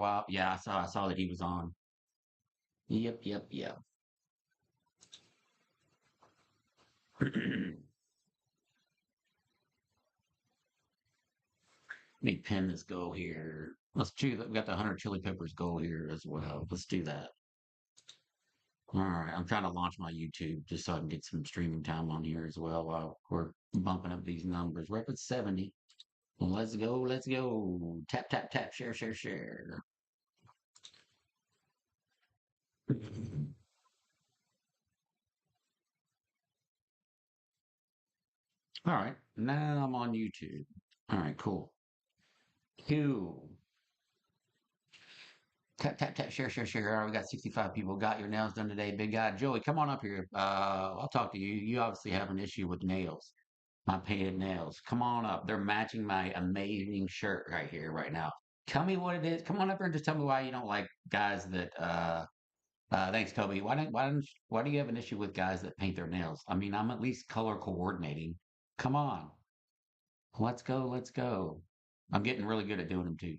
while. Yeah, I saw that he was on. Yep, yep, yep. Let me pin this goal here. Let's do that. We got the 100 chili peppers goal here as well. Let's do that. All right. I'm trying to launch my YouTube just so I can get some streaming time on here as well while we're bumping up these numbers. We're up at 70. Let's go. Let's go. Tap, tap, tap. Share, share, share. All right. Now I'm on YouTube. All right. Cool. Cool. Tap, tap, tap, share, share, share. All right, we got 65 people. Got your nails done today, big guy. Joey, come on up here. I'll talk to you. You obviously have an issue with nails, my painted nails. Come on up. They're matching my amazing shirt right here, right now. Tell me what it is. Come on up here and just tell me why you don't like guys that, thanks, Toby. Why do you have an issue with guys that paint their nails? I mean, I'm at least color coordinating. Come on. Let's go. Let's go. I'm getting really good at doing them too.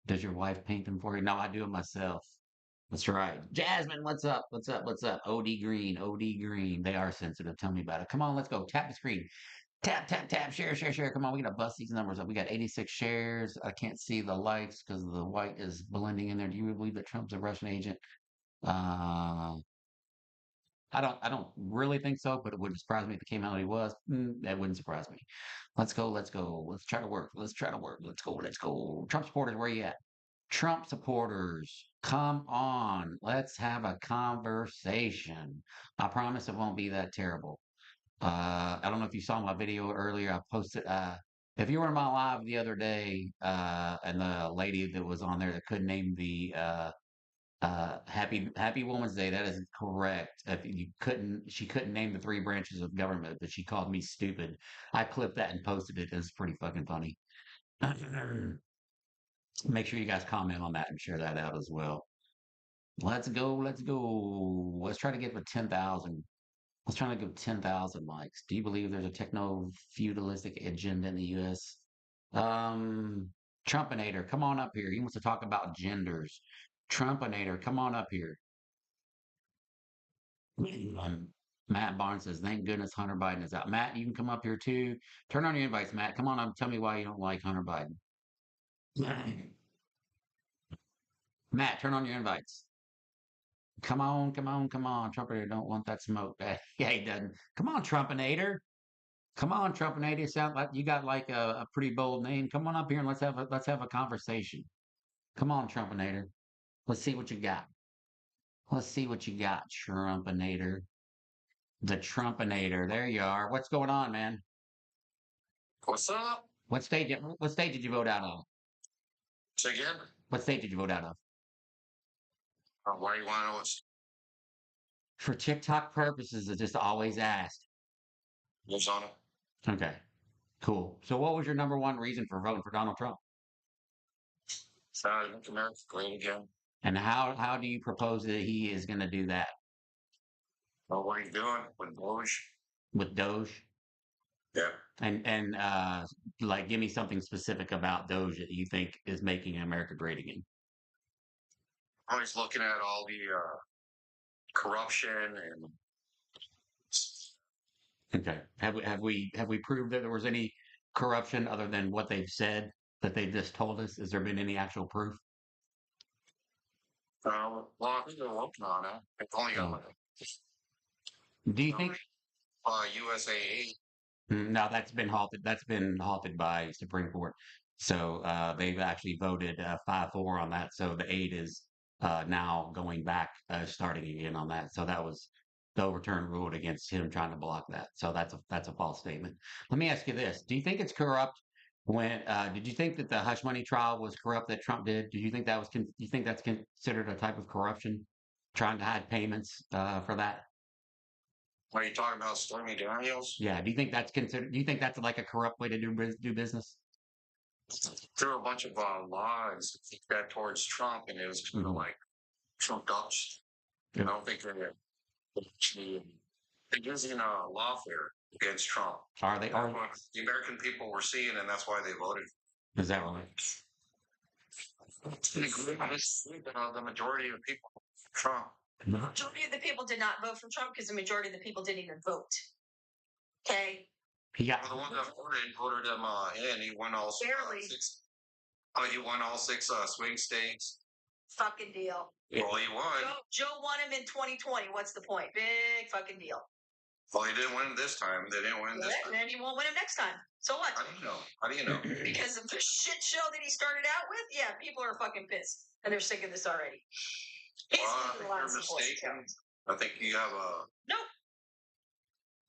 Does your wife paint them for you? No, I do it myself. That's right. Jasmine, what's up? What's up? What's up? OD Green, OD Green. They are sensitive. Tell me about it. Come on, let's go. Tap the screen. Tap, tap, tap. Share, share, share. Come on, we got to bust these numbers up. We got 86 shares. I can't see the likes because the white is blending in there. Do you believe that Trump's a Russian agent? Uh, I don't really think so, but it wouldn't surprise me if it came out that he was. That wouldn't surprise me. Let's go. Let's go. Let's try to work. Let's try to work. Let's go. Let's go. Trump supporters, where you at? Trump supporters, come on, let's have a conversation. I promise it won't be that terrible. I don't know if you saw my video earlier. I posted, if you were in my live the other day, and the lady that was on there that couldn't name the Happy Woman's Day, that is correct. If you couldn't, she couldn't name the three branches of government, but she called me stupid. I clipped that and posted it. It's pretty fucking funny. Make sure you guys comment on that and share that out as well. Let's go. Let's go. Let's try to get to 10,000. Let's try to give 10,000 likes. Do you believe there's a techno feudalistic agenda in the US? Um, Trumpinator, come on up here. He wants to talk about genders. Trumpinator, come on up here. Um, Matt Barnes says, thank goodness Hunter Biden is out. Matt, you can come up here too. Turn on your invites, Matt. Come on up. Tell me why you don't like Hunter Biden. Matt, turn on your invites. Come on, come on, come on. Trumpinator don't want that smoke. Yeah, he doesn't. Come on, Trumpinator. Come on, Trumpinator. Sound like you got like a pretty bold name. Come on up here and let's have a conversation. Come on, Trumpinator. Let's see what you got. Let's see what you got, Trumpinator. The Trumpinator. There you are. What's going on, man? What's up? What state did you vote out of? Say again? What state did you vote out of? Why do you want to know what's For TikTok purposes, it's just always asked. Arizona? Okay, cool. So what was your number one reason for voting for Donald Trump? Make America great again. And how do you propose that he is going to do that What are you doing with Bush? with Doge? Yeah. And like give me something specific about Doge that you think is making America great again. Always looking at all the corruption and Okay. Have we proved that there was any corruption other than what they've said that they just told us? Has there been any actual proof? well, I think they're working on it. It's only got Oh. like Do you think USAA. no, that's been halted. That's been halted by Supreme Court. So they've actually voted 5-4 on that. So the aid is now going back, starting again on that. So that was the overturn ruled against him trying to block that. So that's a false statement. Let me ask you this: do you think it's corrupt? When did you think that the hush money trial was corrupt that Trump did? Do you think that was? Do you think that's considered a type of corruption, trying to hide payments for that? What are you talking about, Stormy Daniels? Yeah. Do you think that's considered? Do you think that's like a corrupt way to do business? Threw a bunch of lies that towards Trump, and it was kind of Mhm. like trumped up. I Yep. don't think they're using lawfare against Trump. Are they? That's Are what the American people were seeing, and that's why they voted. is that right? The majority of people Trump. The majority of the people did not vote for Trump because the majority of the people didn't even vote. Okay. Yeah. Well, the one that voted him in. He won all Barely. six. He won all six swing states. Fucking deal. Well, he won. Joe won him in 2020. What's the point? Big fucking deal. Well, he didn't win this time. They didn't win this time. And he won't win him next time. So what? How do you know? How do you know? Because of the shit show that he started out with? Yeah, people are fucking pissed. And they're sick of this already. He's I losing think a lot you're of support. mistaken. I think you have a.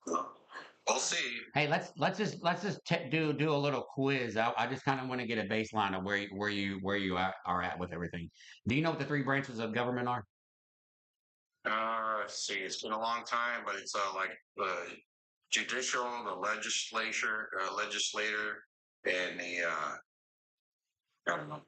Nope. We'll see. Hey, let's just do a little quiz. I just kind of want to get a baseline of where you are at with everything. Do you know what the three branches of government are? Let's see. It's been a long time, but it's like the judicial, the legislator, and the I don't know.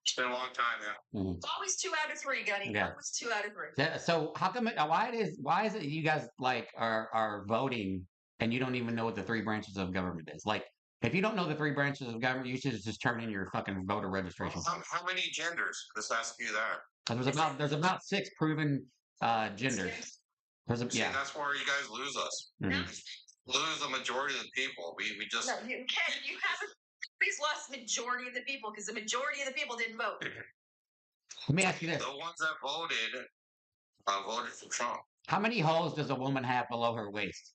It's been a long time now. Mhm. It's always 2 out of 3, Gunny. Yeah. Always 2 out of 3. So how come why is it you guys like are voting and you don't even know what the three branches of government is? Like if you don't know the three branches of government, you should just turn in your fucking voter registration. How many genders? Let's ask you that. There's about 6 proven genders. See, that's where you guys lose us. Mhm. Lose the majority of the people. We just. No, you can't. You haven't. Please lost the majority of the people because the majority of the people didn't vote. Let me ask you this: The ones that voted for Trump. how many holes does a woman have below her waist?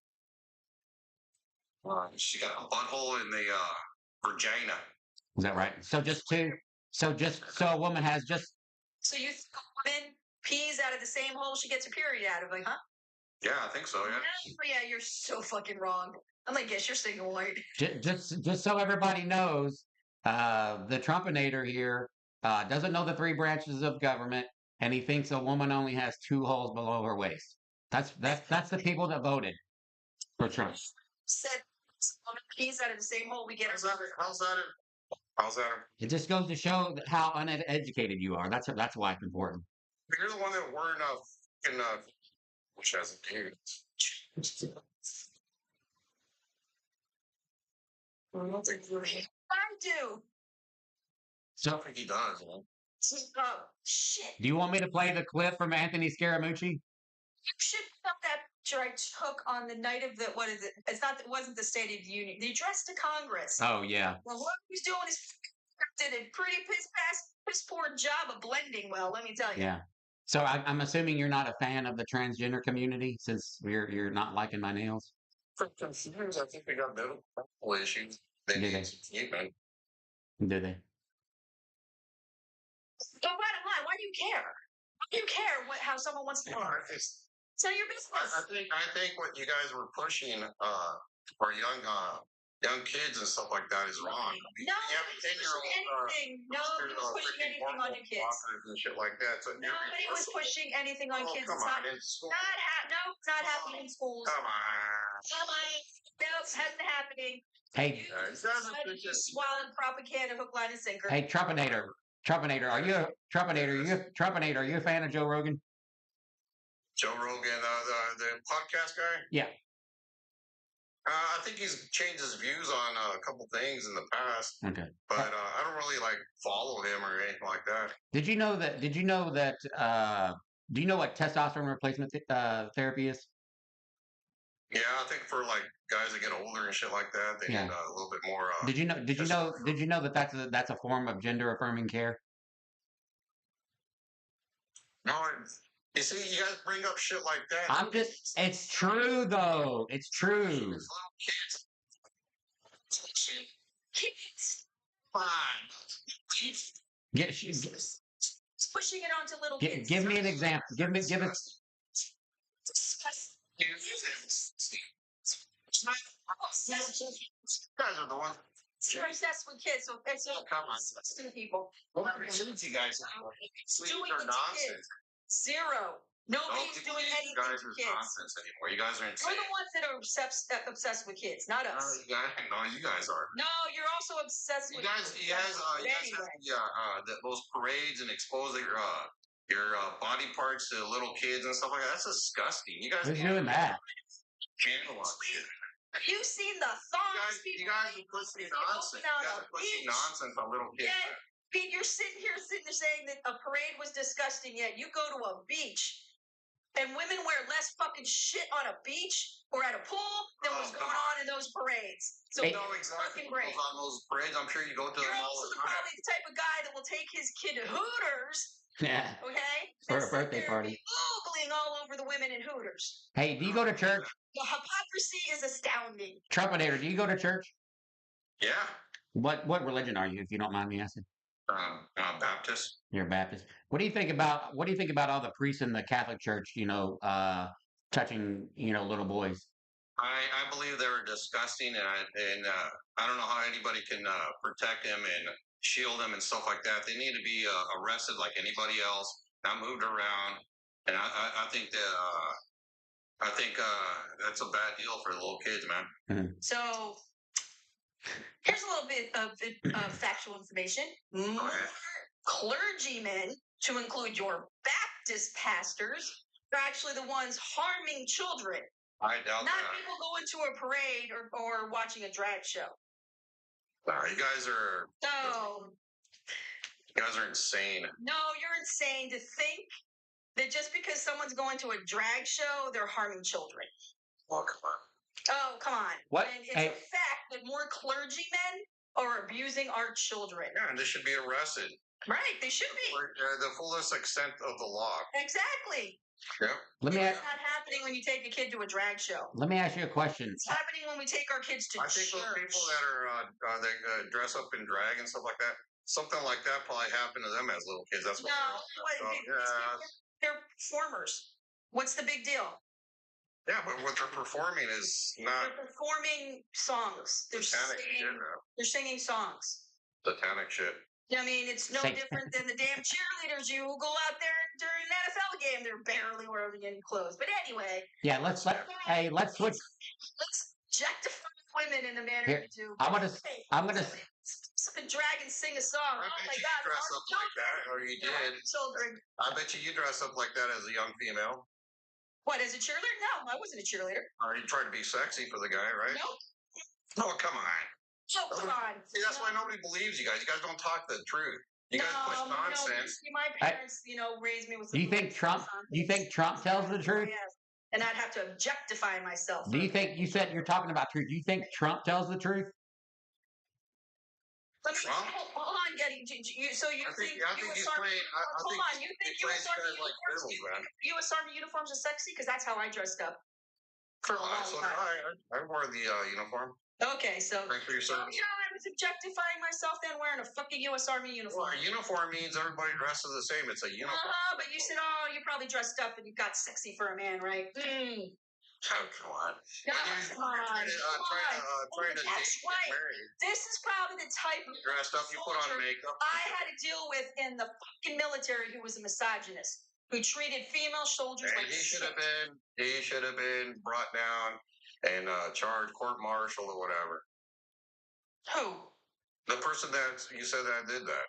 She got a butthole in the vagina. Is that right? So just 2. So a woman has just. So you think a woman pees out of the same hole she gets her period out of, like, huh? Yeah, I think so. Yeah. Yeah, you're so fucking wrong. I'm like, guess you're single white. Just so everybody knows, the Trumpinator here doesn't know the three branches of government, and he thinks a woman only has 2 holes below her waist. That's the people that voted for Trump. Said woman pees out of the same hole we get. How's that? It just goes to show how uneducated you are. That's why it's important. You're the one that wore enough which has a dude. I do. So I think he does. Man. Oh shit! Do you want me to play the clip from Anthony Scaramucci? You should put up that picture I took on the night of the what is it? It wasn't the State of the Union. The address to Congress. Oh yeah. Well, what he's doing is did a pretty piss poor job of blending well. Let me tell you. Yeah. So I'm assuming you're not a fan of the transgender community since you're not liking my nails. For consumers, I think we got medical issues. They need some treatment. Do they? But bottom line, why do you care? Why do you care how someone wants to live? Tell your business. I think what you guys were pushing for young kids and stuff like that is wrong. Nobody's pushing anything. Nobody's pushing anything on your kids. And shit like that. So nobody was pushing anything on kids. Come It's on, not, in school. it's not happening in schools. Come on. No, it hasn't happening. Hey, Swallowing propaganda, hook, line, and sinker. hey, Trumpinator, are you a fan of Joe Rogan? Joe Rogan, the podcast guy? Yeah. I think he's changed his views on a couple things in the past. Okay. But I don't really follow him or anything like that. Did you know that? Do you know what testosterone replacement therapy is? Yeah, I think for guys that get older and shit like that, they need a little bit more. Did you know that that's a form of gender affirming care? No, you see, you guys bring up shit like that. It's true though. It's true. Little kids. Fine. Pushing it onto little kids. Give me an example. Give it. You guys are the ones. You're obsessed with kids, so it's come on. to people. What kids you guys are? Doing Are it to nonsense. kids. Zero. Nobody's doing anything you guys to are kids. nonsense anymore. You guys are insane. We're the ones that are obsessed with kids, not us. You guys are. No, you're also obsessed with kids. You guys have those parades and expose your body parts to little kids and stuff like that. That's disgusting. You guys Who's doing that? Have you seen the thongs? You guys are pushing nonsense. You guys are pushing nonsense on little kids. Pete, you're sitting there saying that a parade was disgusting, yet you go to a beach and women wear less fucking shit on a beach or at a pool than was going on in those parades. So you know exactly what goes on those parades. I'm sure you go to you're them all also the time. probably the type of guy that will take his kid to Hooters. Yeah. Okay. For and a birthday party. Oogling all over the women in Hooters. Hey, do you go to church? The hypocrisy is astounding. Trumpinator, do you go to church? Yeah. What religion are you, if you don't mind me asking? Baptist. You're a Baptist. What do you think about all the priests in the Catholic Church? Touching little boys. I believe they were disgusting, and I don't know how anybody can protect them and shield them and stuff like that. They need to be arrested like anybody else, not moved around. And I think that that's a bad deal for little kids, man. Mm-hmm. So here's a little bit of factual information. More clergymen, to include your Baptist pastors, are actually the ones harming children. I doubt Not that. people going to a parade or watching a drag show. You guys are So, you guys are insane. No, you're insane to think that just because someone's going to a drag show, they're harming children. Oh, come on. Oh, come on. What? And it's a fact that more clergymen are abusing our children. Yeah, and they should be arrested. Right, they should be. The fullest extent of the law. Exactly. Yeah. It's not happening when you take a kid to a drag show. Let me ask you a question. It's happening when we take our kids to church. I think those people that are that dress up in drag and stuff like that, something like that probably happened to them as little kids. That's what. They're performers. What's the big deal? Yeah, but what they're performing is not. They're performing songs. They're singing songs. Satanic shit. I mean, it's no different than the damn cheerleaders you go out there during an NFL game. They're barely wearing any clothes. But anyway. Yeah, let's switch. Let's objectify women in the manner you do. I'm gonna drag and sing a song. I bet you dress up like that, or you did. Children. I bet you dress up like that as a young female. What, as a cheerleader? No, I wasn't a cheerleader. You tried to be sexy for the guy, right? Nope. Oh, come on. Oh, come on. See, that's why nobody believes you guys. You guys don't talk the truth. You guys push nonsense. My parents, raised me with. Do you think Trump? Do you think Trump tells the truth? Yes. And I'd have to objectify myself. Do you think you said you're talking about truth? Do you think Trump tells the truth? Hold on, Getty. So you think U.S. Army uniforms are sexy? Because that's how I dressed up for a long time. I wore the uniform. Okay, so thanks for your service. I was objectifying myself then wearing a fucking U.S. Army uniform. Well, a uniform means everybody dresses the same. It's a uniform. But you said, you probably dressed up and you got sexy for a man, right? Oh, come on. Come on. That's right. This is probably the type of dressed up, you put on makeup. I had to deal with in the fucking military who was a misogynist, who treated female soldiers like shit. He should have been brought down and charged court-martial or whatever. Who? The person that you said that did that.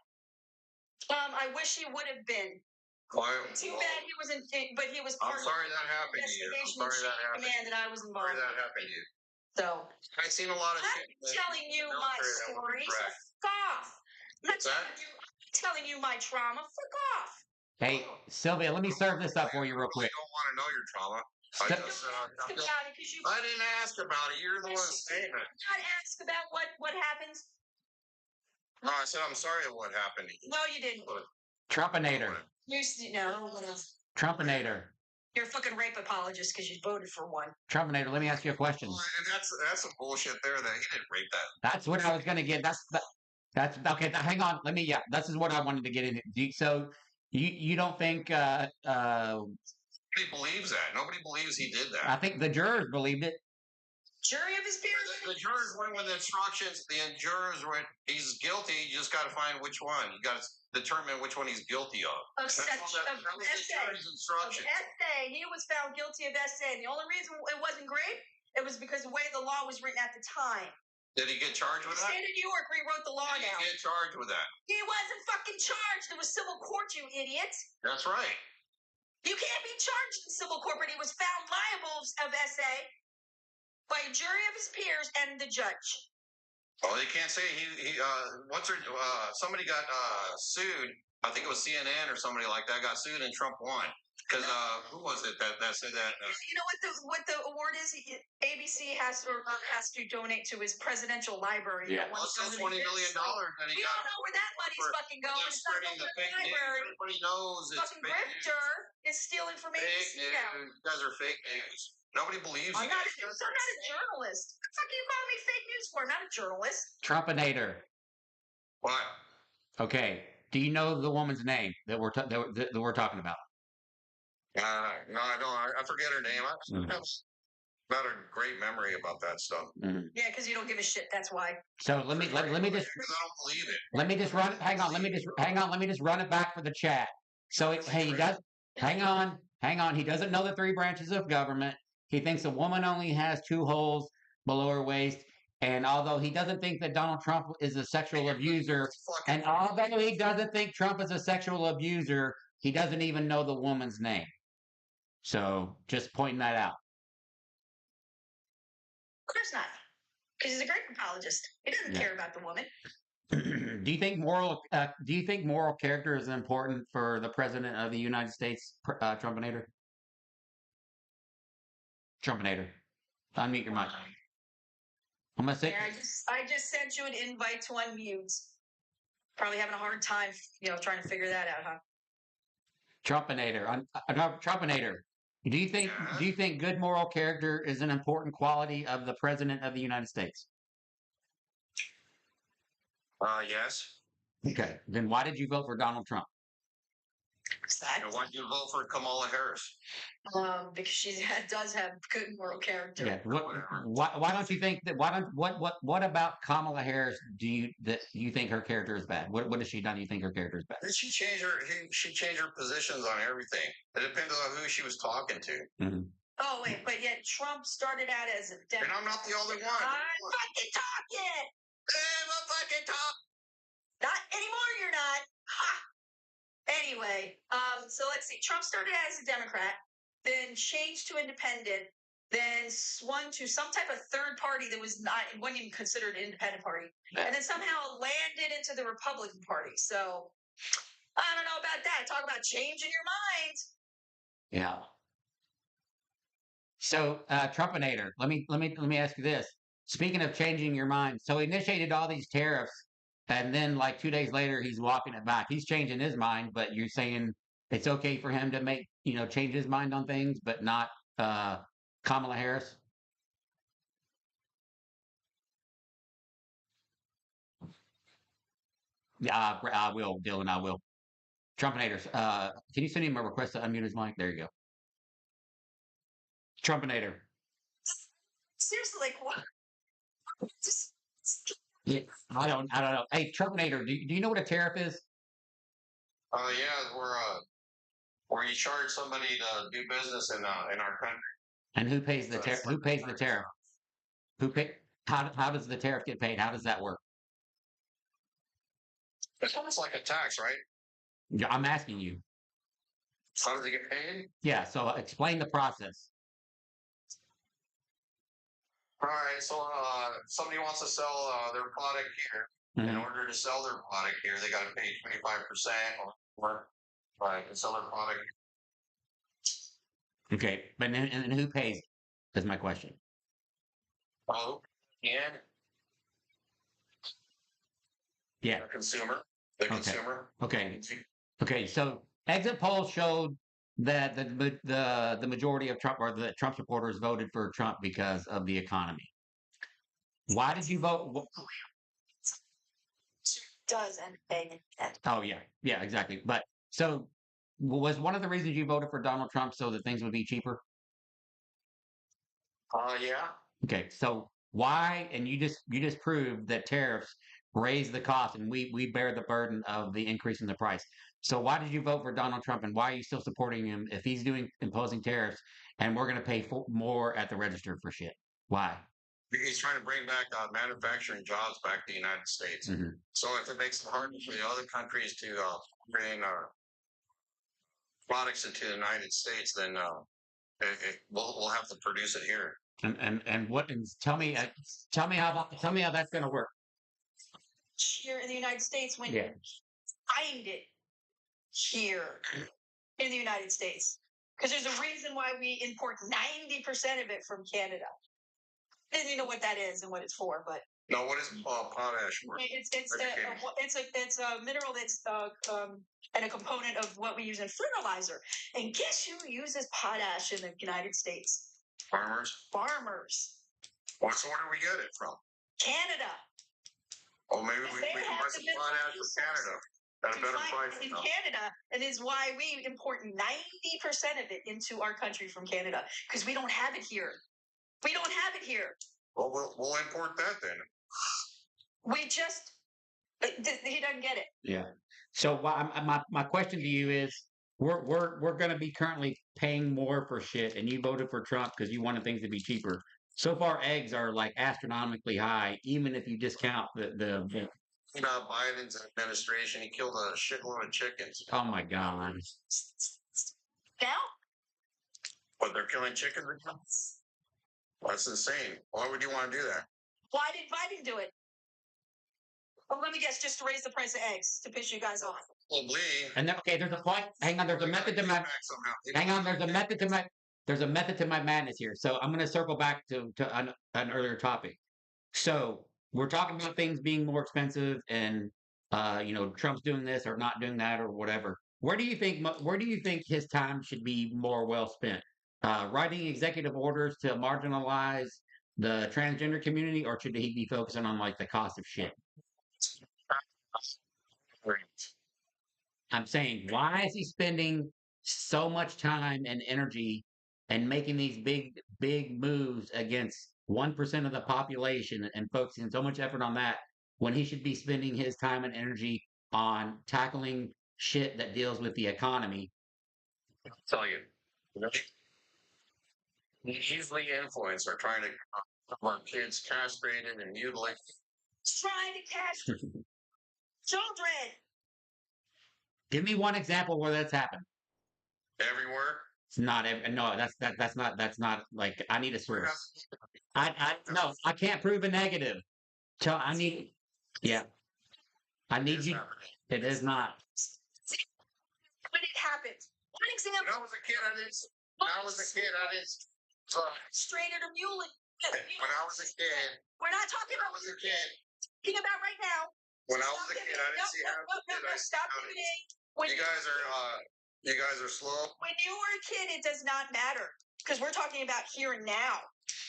I wish he would have been. Too bad he was but he was part I'm sorry that happened to you. I'm sorry that happened. That I was involved. Sorry that happened to you. So I've seen a lot of shit. I'm telling you my story. So fuck off. I'm not telling you my trauma. Fuck off. Hey, Sylvia, let me serve this up for you real quick. I don't want to know your trauma. I didn't ask about it. You're the one saying it. Not ask about what happens. No, I said I'm sorry of what happened to you. No, you didn't. Trumpinator. Trumpinator. You're a fucking rape apologist because you voted for one. Trumpinator, let me ask you a question. And that's some bullshit there that he didn't rape that. That's what I was going to get. That's okay. Hang on. This is what I wanted to get into. So you don't think nobody believes that. Nobody believes he did that. I think the jurors believed it. Jury of his peers. The jurors went with the instructions. The jurors went, he's guilty. You just got to find which one. You got to determine which one he's guilty of. SA. He was found guilty of SA. And the only reason it wasn't great, it was because the way the law was written at the time. Did he get charged with that? State of New York rewrote the law now. Did he get charged with that? He wasn't fucking charged. It was civil court, you idiot. That's right. You can't be charged in civil court, but he was found liable of SA by a jury of his peers and the judge. Well, you can't say what's her, somebody got sued. I think it was CNN or somebody like that got sued and Trump won. Because who was it that said that? You know what the award is? ABC has to donate to his presidential library. Yeah. Well, it's still $20 million. And We don't know where that money's fucking going. It's not spreading going the to the fake news. library. Everybody knows it's Fucking fake news. grifter is stealing from Fake ABC news. now. You guys are fake news. Nobody believes I'm you. not a journalist. What the fuck are you calling me fake news for? I'm not a journalist. Trumpinator. What? Okay. Do you know the woman's name that we're talking about? No, I don't. I forget her name. I have not a great memory about that stuff. Mm. Yeah, because you don't give a shit. That's why. So let me just Because I don't believe it. let me just run. Hang on. Let me just run it back for the chat. So hey, he does. Hang on. He doesn't know the three branches of government. He thinks a woman only has 2 holes below her waist. And although he doesn't think that Donald Trump is a sexual abuser, and although he doesn't think Trump is a sexual abuser, he doesn't even know the woman's name. So just pointing that out. Of course not. Because he's a great apologist. He doesn't care about the woman. Do you think moral character is important for the president of the United States, Trumpinator? Trumpinator, unmute your mic. I'm gonna say. Yeah, I just sent you an invite to unmute. Probably having a hard time, trying to figure that out, huh? Trumpinator, Trumpinator. Do you think good moral character is an important quality of the president of the United States? Yes. Okay, then why did you vote for Donald Trump? And why did you vote for Kamala Harris? Because she does have good moral character. Yeah. Why don't you think that? What about Kamala Harris? Do you think her character is bad? What has she done? Do you think her character is bad? She changed her positions on everything. It depends on who she was talking to. Mm-hmm. Oh wait, but yet Trump started out as a Democrat. And I'm not the only one. I'm fucking talking. I'm fucking talking. Not anymore. You're not. Ha. Anyway, so let's see. Trump started out as a Democrat, then changed to independent, then swung to some type of third party that wasn't even considered an independent party, and then somehow landed into the Republican Party. So I don't know about that. Talk about changing your mind. Yeah. So Trumpinator, let me ask you this. Speaking of changing your mind, so he initiated all these tariffs, and then like 2 days later, he's walking it back. He's changing his mind, but you're saying it's okay for him to change his mind on things, but not Kamala Harris? Yeah, I will, Dylan. I will. Trumpinators, can you send him a request to unmute his mic? There you go. Trumpinator. Seriously, like what? Just Yeah, I don't know. Hey, Trumpinator, do you know what a tariff is? Yeah, where you charge somebody to do business in our country. And who pays the tariff? Who pays the tariff? Who pay? How does the tariff get paid? How does that work? It's almost like a tax, right? Yeah, I'm asking you. How does it get paid? Yeah, so explain the process. All right, so somebody wants to sell their product here. In order to sell their product here, they got to pay 25% or right to sell their product. Okay, but and who pays? That's my question. Oh, and Yeah, the consumer. The consumer. Okay. So exit polls showed that the majority of Trump or the Trump supporters voted for Trump because of the economy. Why did you vote? does and pay. Oh yeah, exactly. But so was one of the reasons you voted for Donald Trump so that things would be cheaper? Yeah. Okay, so why? And you just proved that tariffs raise the cost, and we bear the burden of the increase in the price. So why did you vote for Donald Trump, and why are you still supporting him if he's imposing tariffs, and we're going to pay more at the register for shit? Why? He's trying to bring back manufacturing jobs back to the United States. Mm-hmm. So if it makes it harder for the other countries to bring products into the United States, then we'll have to produce it here. And what? And tell me how that's going to work. here in the United States when Yeah. find it here in the United States. Because there's a reason why we import 90% of it from Canada. And you know what that is and what it's for, but No, what is potash for? it's a mineral that's and a component of what we use in fertilizer. And guess who uses potash in the United States? Farmers. Farmers. Well, so where do we get it from? Canada. Oh, maybe we can buy some potash from Canada at a better price. In Canada, and is why we import 90% of it into our country from Canada, because we don't have it here. We don't have it here. Well, we'll import that then. We just, he doesn't get it. Yeah. So my question to you is, we're going to be currently paying more for shit, and you voted for Trump because you wanted things to be cheaper. So far, eggs are like astronomically high, even if you discount the Biden's administration, he killed a shitload of chickens. Oh my God. Now? What, they're killing chickens? That's insane. Why would you want to do that? Why did Biden do it? Well, let me guess, just to raise the price of eggs to piss you guys off. Probably. And okay, there's a point. Hang on, there's a method to my. Hang on, there's a method to my. There's a method to my madness here. So I'm going to circle back to an earlier topic. So we're talking about things being more expensive, and Trump's doing this or not doing that or whatever. Where do you think his time should be more well spent? Writing executive orders to marginalize the transgender community, or should he be focusing on like the cost of shit? I'm saying, why is he spending so much time and energy and making these big moves against 1% of the population and focusing so much effort on that when he should be spending his time and energy on tackling shit that deals with the economy? I'll tell you. He's the influencer trying to have our kids castrated and mutilated. Trying to castrate children. Give me one example where that's happened. Everywhere. It's not every, no, that's not like, I need a source. No, I can't prove a negative. So I need, yeah, I need you. It is not. When it happened. One example. When I was a kid, I didn't. Straight or mule. When I was a kid. We're not talking about what you're talking about right now. When I was a kid, I didn't see how. Stop kidding. You guys are slow. When you were a kid, it does not matter because we're talking about here and now.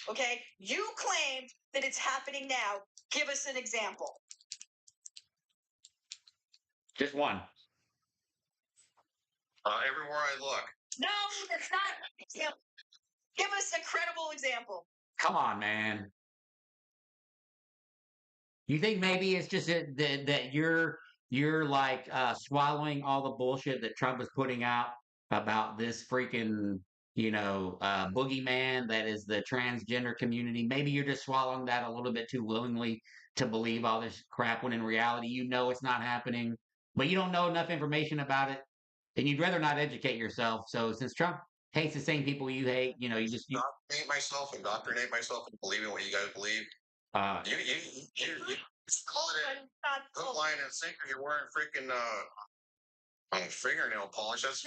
Okay, you claimed that it's happening now. Give us an example. Just one. Everywhere I look. No, that's not. Give us a credible example. Come on, man. You think maybe it's just that you're like swallowing all the bullshit that Trump is putting out about this freaking boogeyman that is the transgender community? Maybe you're just swallowing that a little bit too willingly to believe all this crap when in reality you know it's not happening, but you don't know enough information about it, and you'd rather not educate yourself. So since Trump hates the same people you hate, you indoctrinate myself into believing what you guys believe. You call it hook, line, and sinker. You're wearing freaking fingernail polish. That's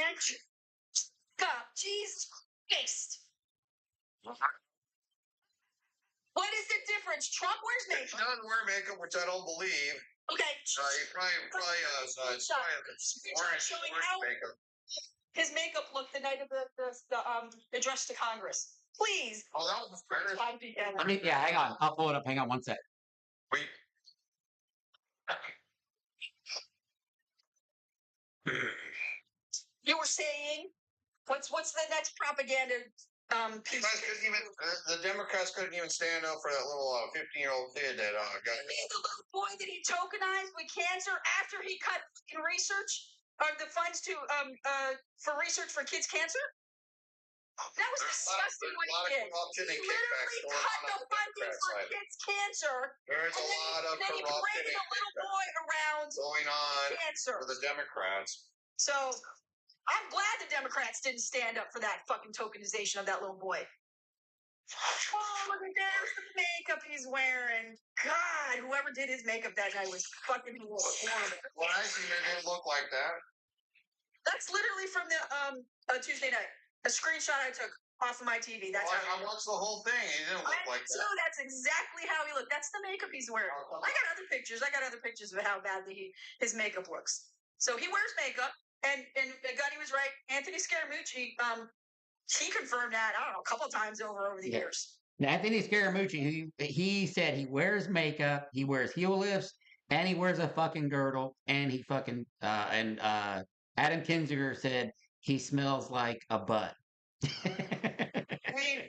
God, Jesus Christ. What is the difference? Trump wears makeup. He doesn't wear makeup, which I don't believe. Okay. He probably showing how makeup. His makeup looked the night of the address to Congress. Please. Oh, that was better. Hang on. I'll pull it up. Hang on one sec. Wait. You were saying, what's the next propaganda piece? The Democrats couldn't even stand up for that little 15-year-old kid that got the little boy that he tokenized with cancer after he cut research or the funds to for research for kids' cancer. That was disgusting what he did. He literally cut the funding for kids' cancer. There's a lot of corruption. And then he paraded a little boy around going on cancer for the Democrats. So I'm glad the Democrats didn't stand up for that fucking tokenization of that little boy. Oh, look at there's the makeup he's wearing. God, whoever did his makeup that night was fucking horrible. When I seen it, it didn't look like that. That's literally from the Tuesday night. A screenshot I took off of my TV. That's Well, how I watched the whole thing. He didn't look like so that. that's exactly how he looked. That's the makeup he's wearing. I got other pictures. I got other pictures of how badly his makeup looks. So he wears makeup, and Gunny was right. Anthony Scaramucci, he confirmed that, I don't know, a couple times over the years. Now, Anthony Scaramucci, he said he wears makeup, he wears heel lifts, and he wears a fucking girdle, and he fucking Adam Kinzinger said he smells like a butt. I mean,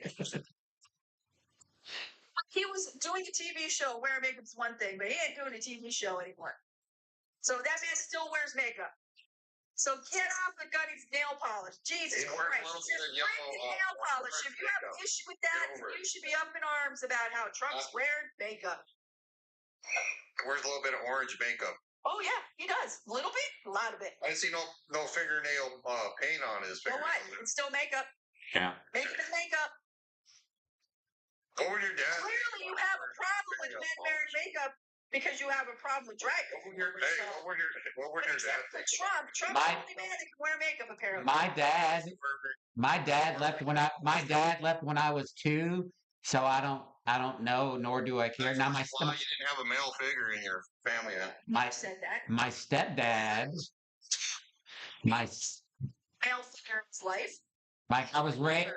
he was doing a TV show. Wearing makeup's one thing, but he ain't doing a TV show anymore. So that man still wears makeup. So get off the Gunny's nail polish. Jesus Christ. Just bring the nail polish. If you have an issue with that, you should be up in arms about how Trump's wearing makeup. Wears a little bit of orange makeup. Oh, yeah, he does. A little bit, a lot of it. I didn't see no fingernail paint on his So fingernails. what? It's still makeup. Yeah. Makeup is makeup. Go with your dad. Clearly, you have a problem with men wearing makeup because you have a problem with drag. What would your dad Except for think? Trump. Trump's the only man that can wear makeup, apparently. My dad left when I was 2, so I don't know, nor do I care. Now why you didn't have a male figure in your family then. I said that. my stepdad, my Male figure in his life. I was raised.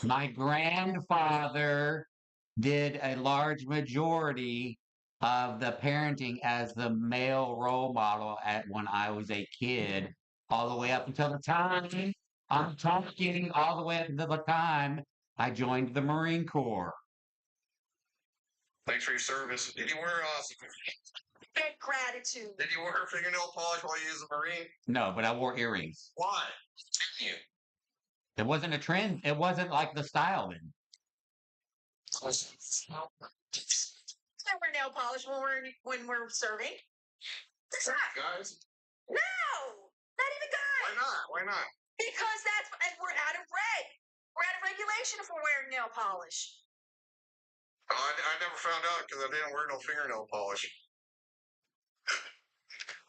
My grandfather did a large majority of the parenting as the male role model when I was a kid, all the way up until the time I'm talking all the way up until the time I joined the Marine Corps. Thanks for your service. Did you wear Big gratitude. Did you wear fingernail polish while you was a Marine? No, but I wore earrings. Why? You. It wasn't a trend. It wasn't like the style then. I wear nail polish when we're serving. Guys? No, not even guys. Why not? Because and we're out of reg. We're out of regulation if we're wearing nail polish. I never found out because I didn't wear no fingernail polish.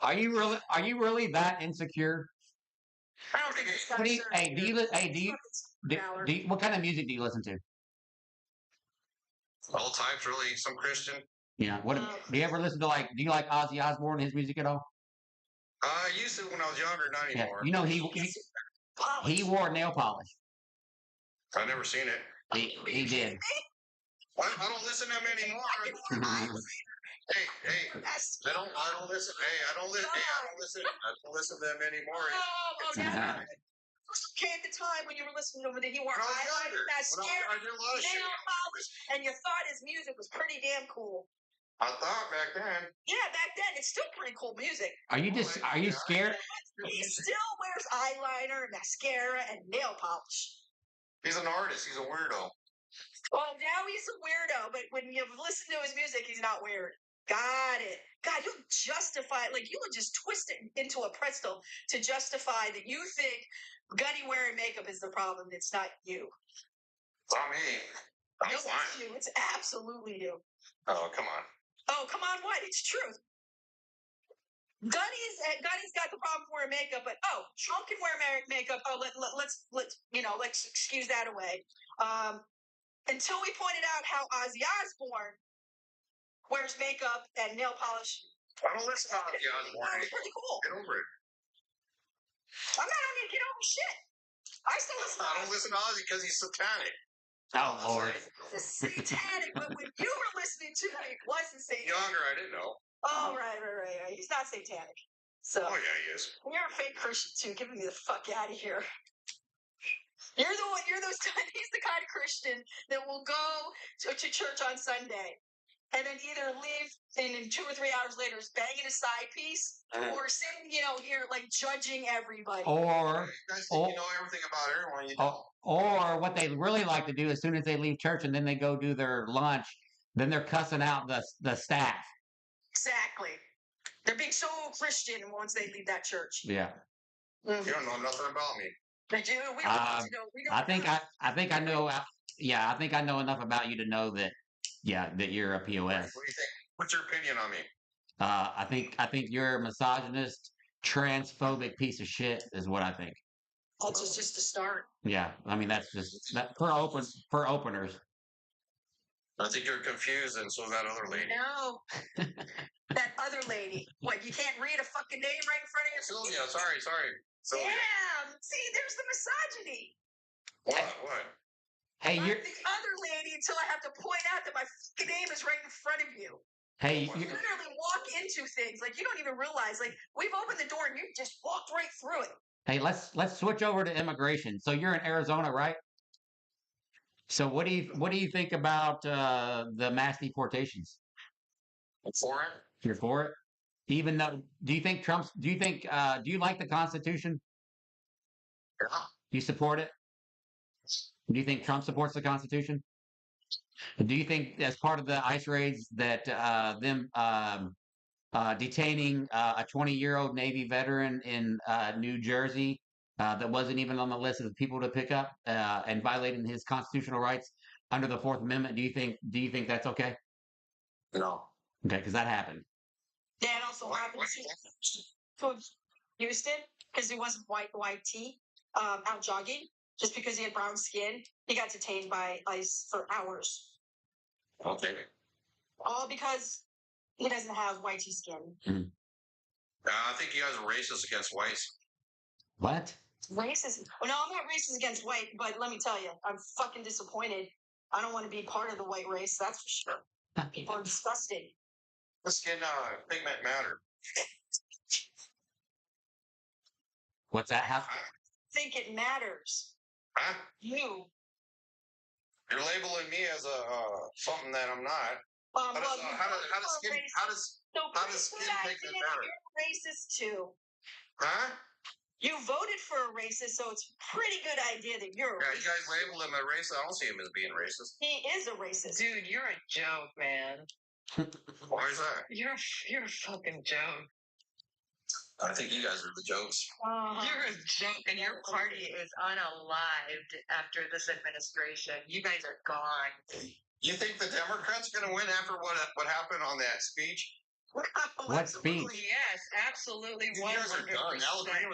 Are you really that insecure? I don't think it's What do you, what kind of music do you listen to? All types, really. Some Christian. Yeah. What do you ever listen to? Do you like Ozzy Osbourne and his music at all? I used to when I was younger, not anymore. Yeah. You know he wore nail polish. I've never seen it. He did. I don't listen to them anymore. Hey, I don't listen. I don't listen to them anymore. Yeah. Came the time when you were listening to him that he wore eyeliner, mascara, nail polish, and you thought his music was pretty damn cool. I thought back then. Yeah, back then it's still pretty cool music. Are you scared? He still wears eyeliner, mascara, and nail polish. He's an artist. He's a weirdo. Well, now he's a weirdo, but when you listen to his music, he's not weird. Got it. God, you justify it. You would just twist it into a pretzel to justify that you think Gunny wearing makeup is the problem. It's not you. It's not me. No, it's you. It's absolutely you. Oh, come on. Oh, come on, what? It's truth. Gunny's got the problem wearing makeup, but Trump can wear makeup. Oh, let's excuse that away. Until we pointed out how Ozzy Osbourne wears makeup and nail polish. I don't listen to Ozzy Osbourne. It's pretty cool. Get over it. I'm not going to get over shit. I still listen to I don't listen to Ozzy because he's satanic. Oh, Lord. The satanic, but when you were listening to it, it wasn't satanic. Younger, I didn't know. Oh, right. He's not satanic. So, oh, yeah, he is. You're a fake Christian, too. Get me the fuck out of here. He's the kind of Christian that will go to church on Sunday and then either leave and in 2 or 3 hours later is banging a side piece or sitting, here judging everybody. Or you guys think you know everything about everyone. You don't. Or what they really like to do as soon as they leave church and then they go do their lunch, then they're cussing out the staff. Exactly. They're being so Christian once they leave that church. Yeah. You don't know nothing about me. But we don't Uh, need to know. We don't I think have. I think I know. Yeah, I think I know enough about you to know that. Yeah, that you're a POS. What do you think? What's your opinion on me? I think you're a misogynist, transphobic piece of shit. Is what I think. That's just a start. Yeah, I mean that's just that for openers. I think you're confused, and so is that other lady. No, that other lady. What? You can't read a fucking name right in front of you? Sylvia, sorry. Sylvia. Damn. See, there's the misogyny. What? Hey, Not you're. the other lady until I have to point out that my fucking name is right in front of you. Hey, You literally walk into things like you don't even realize. Like we've opened the door and you just walked right through it. hey. Let's switch over to immigration. So you're in Arizona, right? So what do you think about the mass deportations? For it? You're for it? Even though, do you like the Constitution? Yeah. Do you support it? Do you think Trump supports the Constitution? Do you think, as part of the ICE raids, that them detaining a 20-year-old Navy veteran in New Jersey that wasn't even on the list of people to pick up and violating his constitutional rights under the Fourth Amendment? Do you think that's okay? No. Okay, because that happened. That also happened to Houston because he wasn't white tee out jogging. Just because he had brown skin, he got detained by ICE for hours. Okay. All because he doesn't have white tee skin. I think you guys are racist against whites. What? Racist? Well, no, I'm not racist against white, but let me tell you, I'm fucking disappointed. I don't want to be part of the white race, that's for sure. People are disgusting. The skin pigment matter. What's that? How? I think it matters. Huh? You're labeling me as a something that I'm not. How does skin pigment matter? You're racist too. Huh? You voted for a racist, so it's a pretty good idea that you're a racist. You guys label him a racist. I don't see him as being racist. He is a racist. Dude, you're a joke, man. Why is that? You're a fucking joke. I think you guys are the jokes. You're a joke, and your party is unalived after this administration. You guys are gone. You think the Democrats are going to win after what happened on that speech? What speech? Yes, absolutely. You guys are done. Al Green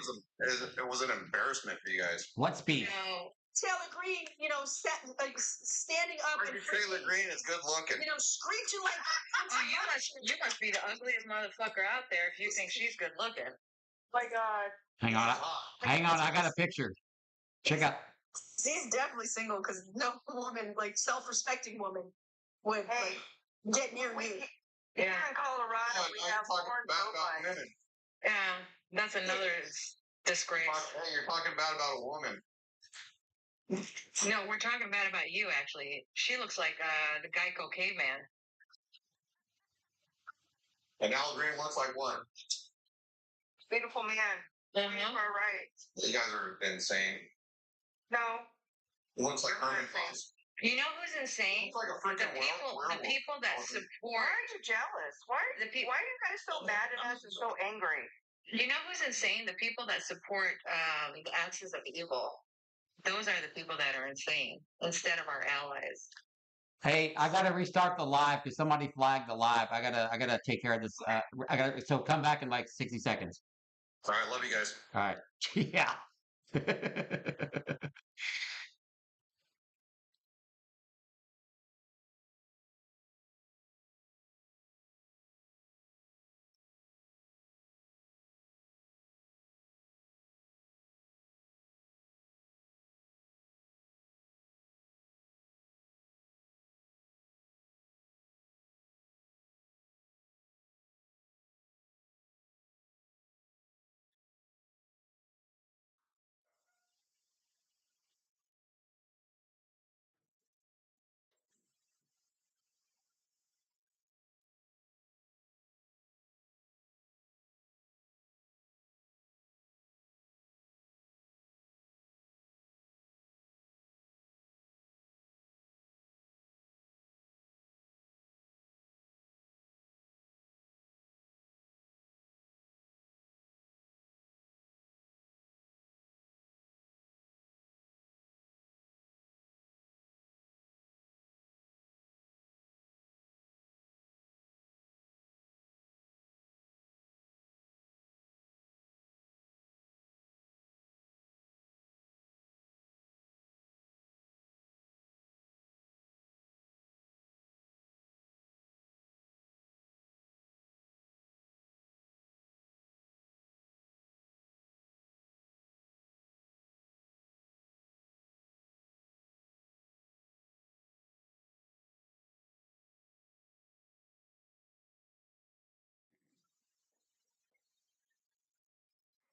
was an embarrassment for you guys. What speech? Taylor Green, standing up. Taylor Green is good looking. Screeching like. Oh, you must be the ugliest motherfucker out there if you think she's good looking. My God. Hang on. I got a picture. Check out. He's definitely single because no woman, self-respecting woman, would get near me. Yeah. Here in Colorado, we have more women. Yeah, that's another disgrace. Hey, you're talking bad about a woman. No, we're talking bad about you, actually. She looks like the Geico caveman. And Al Green looks like what? Beautiful man. Uh-huh. Right. You guys are insane. No. He looks like Herman Foss. You know who's insane? Looks like a freaking the people that support. Why are you jealous? Why are you guys so mad at us and so angry? You know who's insane? The people that support the axis of evil. Those are the people that are insane instead of our allies. Hey, I gotta restart the live because somebody flagged the live. I gotta take care of this. So come back in like 60 seconds. All right, love you guys. All right. Yeah.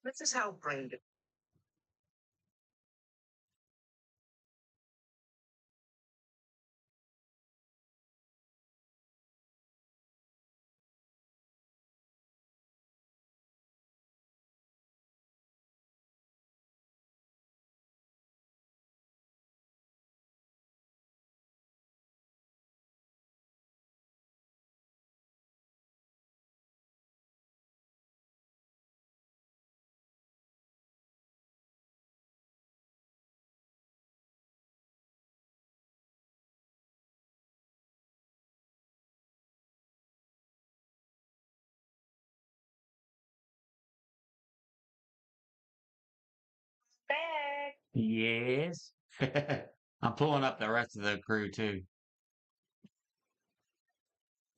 This is how brain. Back. Yes. I'm pulling up the rest of the crew too.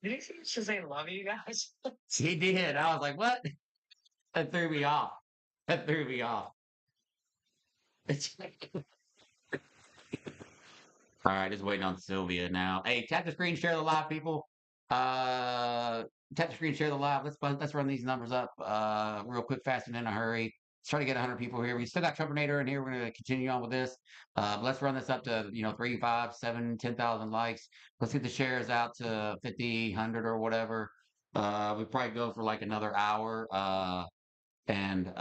Did he just say love you guys? He did. I was like, what? That threw me off. That threw me off. All right, just waiting on Sylvia now. Hey, tap the screen, share the live, people. Tap the screen, share the live. Let's run these numbers up real quick, fast, and in a hurry. Let's try to get 100 people here. We still got Trumpinator in here. We're going to continue on with this. Let's run this up to 3, 5, 7, 10,000 likes. Let's get the shares out to 50, 100, or whatever. We probably go for like another hour. And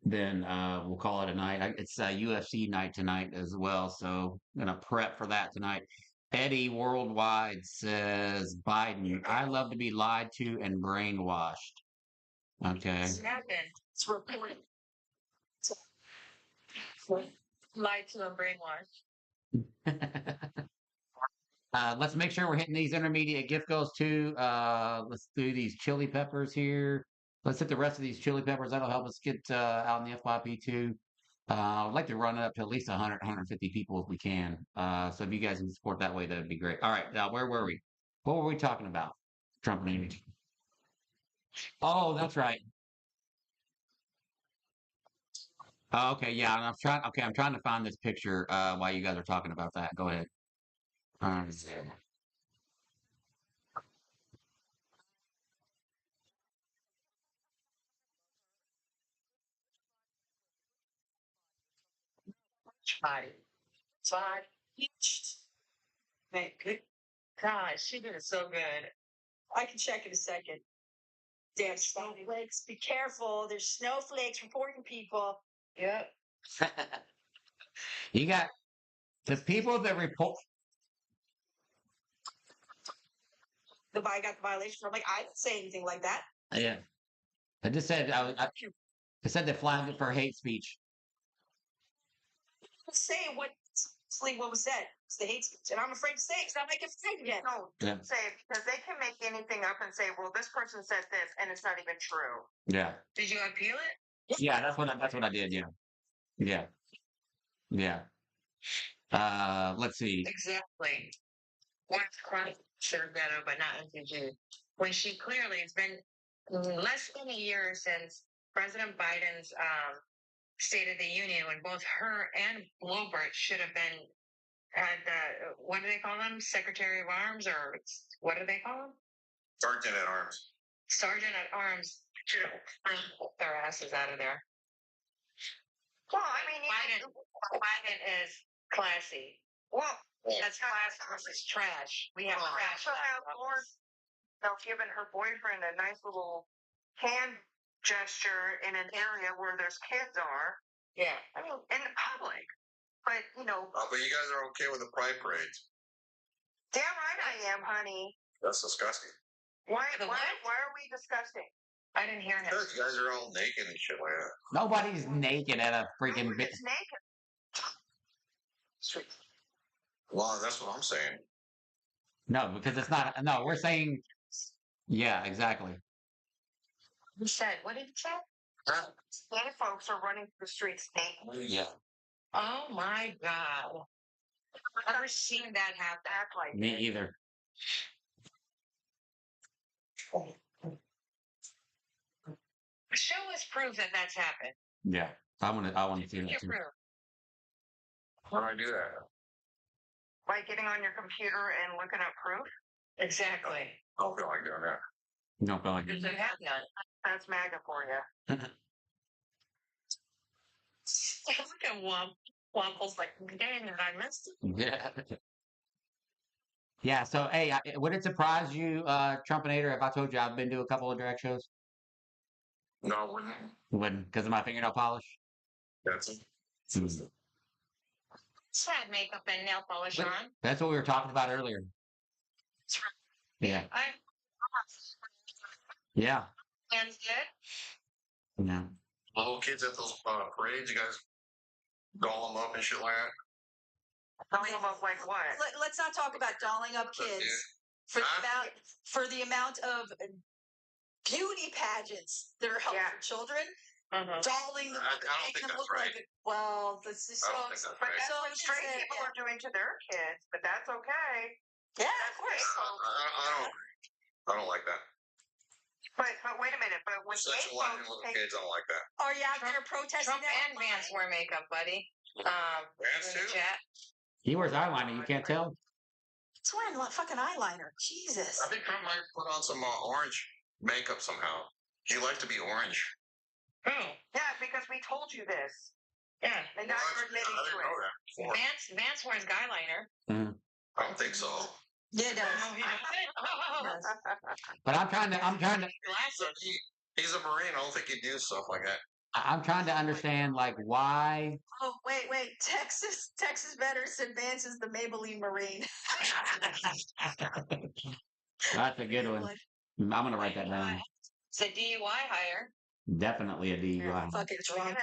then we'll call it a night. It's UFC night tonight as well, so I'm gonna prep for that tonight. Eddie Worldwide says Biden. I love to be lied to and brainwashed. Okay. It's happened. It's reported. Lied to and brainwashed. Let's make sure we're hitting these intermediate gift goals too. Let's do these chili peppers here. Let's hit the rest of these chili peppers. That'll help us get out in the FYP too. I'd like to run it up to at least 100, 150 people if we can. So if you guys can support that way, that'd be great. All right, now where were we? What were we talking about? Trump and image. Oh, that's right. Oh, okay, yeah. And I'm trying. Okay, I'm trying to find this picture while you guys are talking about that. Go ahead. Um, Tried. Tried. Thank good God, she did it so good. I can check in a second. Damn snowflakes. Be careful. There's snowflakes reporting people. Yep. you got the people that report. I got the violation. I'm like, I didn't say anything like that. Yeah, I just said I said they flagged it for hate speech. Say what was said. It's the hate speech, and I'm afraid to say it because I might get flagged again. No, Yeah. say it because they can make anything up and say, well, this person said this and it's not even true. Yeah. Did you appeal it? Yeah, that's what I did. Yeah. Yeah. Yeah. Let's see. Exactly. Once chronic ghetto, but not MPG. When she clearly, it's been less than a year since President Biden's State of the Union, when both her and Blobert should have been at the, what do they call them? Secretary of Arms, or what do they call them? Sergeant at arms. Sergeant at Arms. Should have pulled their asses out of there. Well, I mean, Biden is classy. Well, that's class versus trash. We have trash. So have Lauren given her boyfriend a nice little hand gesture in an area where there's kids are. Yeah. I mean, in the public. But, But you guys are okay with the pride parades. Damn right I am, honey. That's disgusting. Why are we disgusting? I didn't hear him. Because you guys are all naked and shit like that. Nobody's naked at a freaking bit. Nobody's naked. Well, that's what I'm saying. No, because it's not. No, we're saying. Yeah, exactly. Who said? What did he say? Many folks are running the streets naked. Yeah. Oh my God. I've never seen that happen. Act like Me it. either. Show us proof that that's happened. Yeah, I want to see that Your too. proof. How do I do that? By getting on your computer and looking up proof? Exactly. I don't feel like doing that. You don't feel like Because it. you have none. That's MAGA for you. have waffles like, dang it, I missed it. Yeah. Yeah. So, hey, would it surprise you, Trumpinator, if I told you I've been to a couple of drag shows? No, I wouldn't. Wouldn't, because of my fingernail polish. That's Just had makeup and nail polish But on. that's what we were talking about earlier. Yeah. Yeah. Hands good. Yeah. little kids at those parades. You guys doll them up and shit like that. Dolling them up like what? Let's not talk about dolling up kids for the amount of beauty pageants that are held for children. Dolling them up, I don't making think them that's look right. like well, this is I don't think that's right. That's what straight people are doing to their kids, but that's okay. Yeah, of course. I don't like that. But wait a minute. But when Sexualizing little kids, I don't like that. Are you out there protesting Trump that? and Vance wear makeup, buddy. Vance in the too? chat. He wears eyeliner. You can't tell. It's wearing fucking eyeliner. Jesus. I think Trump might put on some orange makeup somehow. He likes to be orange. Oh. Yeah, because we told you this. Yeah. And now you're admitting I to didn't know it. that before. Vance wears eyeliner. I don't think so. Yeah, it does. No, he doesn't. But I'm trying to Glasses. He's a Marine. I don't think he'd do stuff like that. I'm trying to understand like why. Oh, wait. Texas veteran said Vance is the Maybelline Marine. That's a good one. I'm gonna write that down. It's a DUI hire. Definitely a DUI. Fucking drunk.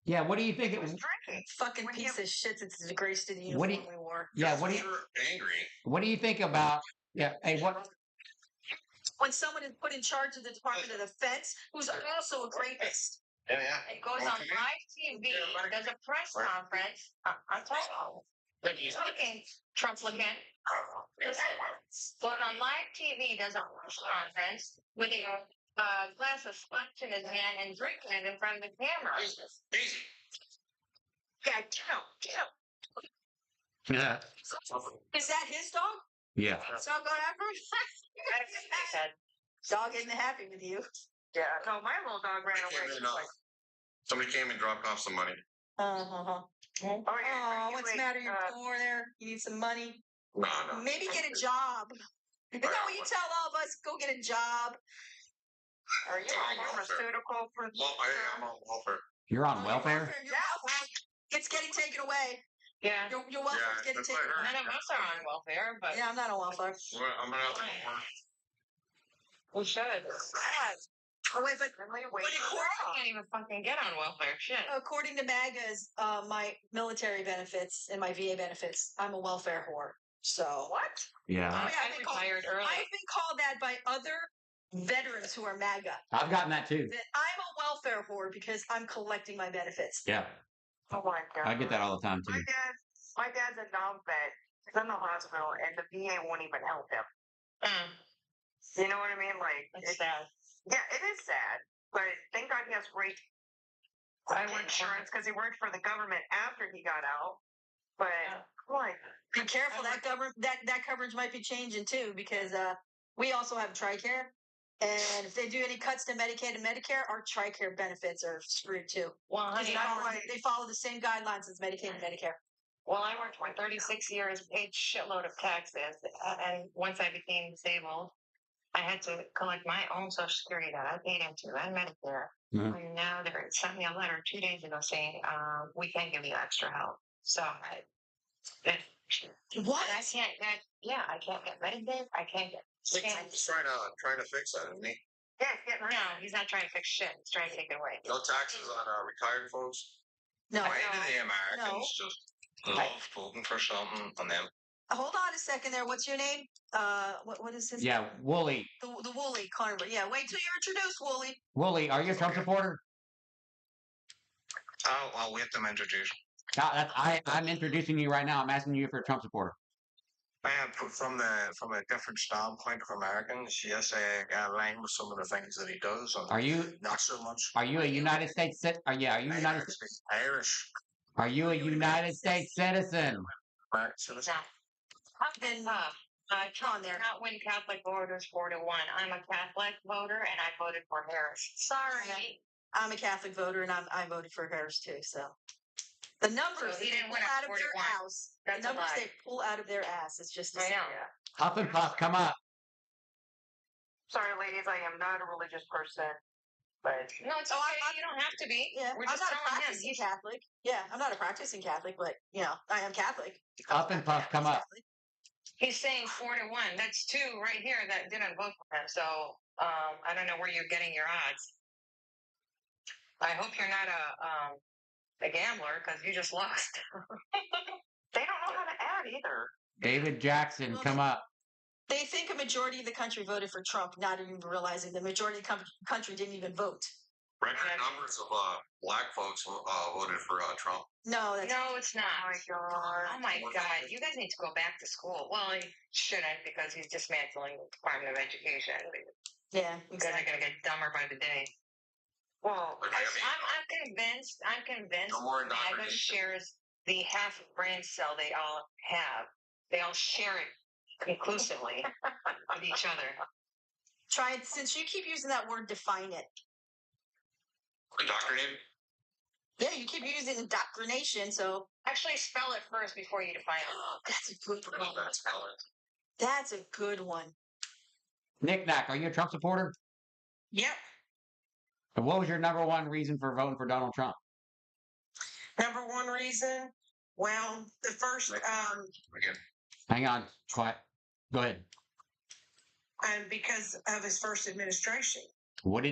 Yeah, what do you think He it was was? drinking. Fucking piece of shit that's disgraced in the What do uniform we wore. Yeah, what do you You're angry. what do you think about? Yeah, hey, what? When someone is put in charge of the Department of Defense, who's also a rapist. Yeah. It goes on live TV. Does a press conference. I'm talking. He's looking Trump looking. Goes on live TV. Does a press conference with a glass of scotch in his hand and drinking it in front of the camera. Easy. Yeah, get out. Yeah. Is that his dog? Yeah. Dog going after him? Dog isn't happy with you. Yeah. No, my little dog ran away. Somebody came and dropped off some money. Oh, what's the matter? You're poor there? You need some money? No. Maybe get a job. You know what you tell all of us? Go get a job. Are you on pharmaceutical? I'm on welfare. You're on welfare? Your welfare. It's getting taken away. Yeah. Your welfare's getting that's what taken I away. heard. None of us are on welfare, but Yeah, I'm not on welfare. Well, I'm gonna have to go work. we should. Oh, wait, but I can't even fucking get on welfare. Shit. according to MAGA's, my military benefits and my VA benefits, I'm a welfare whore. So What? Yeah. I I retired early. I've been called that by other veterans who are MAGA. I've gotten that too. That I'm a welfare whore because I'm collecting my benefits. Yeah. Oh my god. I get that all the time too. My dad's a non-vet. He's in the hospital, and the VA won't even help him. You know what I mean? Like, it's sad. Yeah, it is sad. But thank God he has great insurance because he worked for the government after he got out. But like, Be careful, that coverage might be changing too because we also have TRICARE, and if they do any cuts to Medicaid and Medicare, our TRICARE benefits are screwed too. well, honey, They follow the same guidelines as Medicaid and Medicare. well, I worked for 36 years, paid shitload of taxes, and once I became disabled, I had to collect my own Social Security that I paid into and Medicare. Mhm. And now they sent me a letter 2 days ago saying we can't give you extra help. So What? I can't get I can't get Medicaid. I can't get. Trump's trying to fix that, isn't he? Yeah, no, he's not trying to fix shit. He's trying to take it away. No taxes on retired folks. No. Why do the Americans just love voting for something on them? Hold on a second there. What's your name? What is his? Yeah, Wooly. The Wooly Carver. Yeah, wait till you're introduced, Wooly. Wooly, are you a Trump supporter? I'll wait them introduce. I'm introducing you right now. I'm asking you if you're a Trump supporter. From a different standpoint of Americans, yes, I align with some of the things that he does. And Are you not so much. Are you a United States citizen? Are you United? Irish. Are you a United States citizen? American citizen. Then Trump did not win Catholic voters 4-1. I'm a Catholic voter, and I voted for Harris. Sorry. I'm a Catholic voter, and I voted for Harris too. So The numbers So he they didn't pull win at out of their 41. ass. That's The a numbers lie. they pull out of their ass. It's just. I know. Huff and Puff, come up. Sorry, ladies, I am not a religious person, but No, it's Oh, okay. I'm- You don't have to be. Yeah, We're I'm just not a telling him. practicing He's Catholic. Yeah, I'm not a practicing Catholic, but I am Catholic. Huff and Puff, come up. Catholic. He's saying 4-1. That's two right here that didn't vote for him. So I don't know where you're getting your odds. I hope you're not a gambler because you just lost. they don't know how to add either. David Jackson, come up. They think a majority of the country voted for Trump, not even realizing the majority of the country didn't even vote. Record numbers of black folks voted for Trump. No, that's No, it's not. Oh my god. Oh my God. You guys need to go back to school. Well, he shouldn't because he's dismantling the Department of Education. yeah, You guys are exactly. going to get dumber by the day. Well, Okay, I mean, I'm convinced no more MAGA indoctrination. shares the half brain cell they all have. They all share it conclusively with each other. Try it since you keep using that word. Define it. Indoctrinated? Yeah, you keep using indoctrination. So Actually, spell it first before you define it. that's a good one. That's valid. That's a good one. Nick Nack, are you a Trump supporter? yep. And what was your number one reason for voting for Donald Trump? Number one reason, well, the first, Again. Hang on, quiet. Go ahead. because of his first administration. What do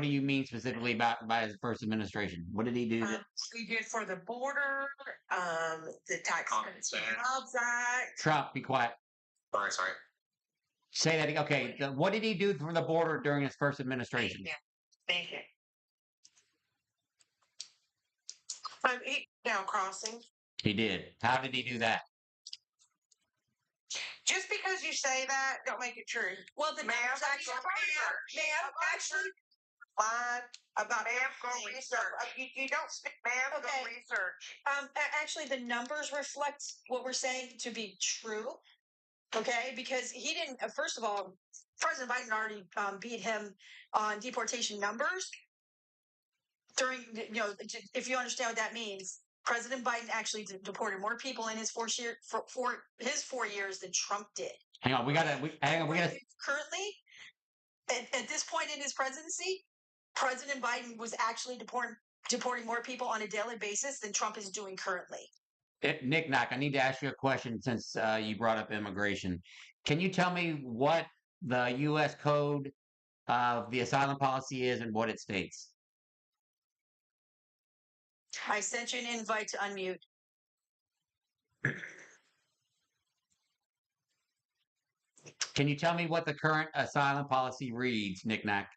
you mean specifically by his first administration? What did he do? He did for the border, the tax Common cuts sense. and jobs act. Trump, be quiet. Sorry. Say that again. Okay, what did he do for the border during his first administration? Thank you. Down crossing. He did. How did he do that? Just because you say that, don't make it true. Well, the Ma'am, numbers actually. Actually, Fine. about Go everything. research. You don't speak, ma'am. Okay. Go research. Actually, the numbers reflect what we're saying to be true. Okay, because he didn't. First of all, President Biden already beat him on deportation numbers. During, if you understand what that means, President Biden actually deported more people in his 4 years than Trump did. Hang on, we gotta. Currently, at this point in his presidency, President Biden was actually deporting more people on a daily basis than Trump is doing currently. Nick Nack, I need to ask you a question since you brought up immigration. Can you tell me what the U.S. code of the asylum policy is and what it states? I sent you an invite to unmute. Can you tell me what the current asylum policy reads, Nick Nack?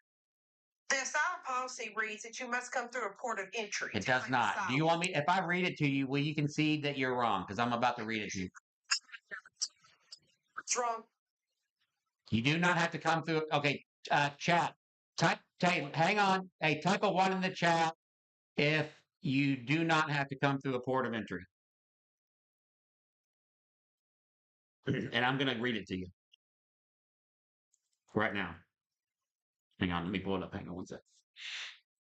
The asylum policy reads that you must come through a port of entry. It to does claim not. asylum. Do you want me, if I read it to you, will you concede that you're wrong? Because I'm about to read it to you. What's wrong? You do not have to come through. Okay, chat. Hang on. Hey, type a 1 in the chat if you do not have to come through a port of entry. And I'm going to read it to you right now. Hang on, let me pull it up. Hang on one sec.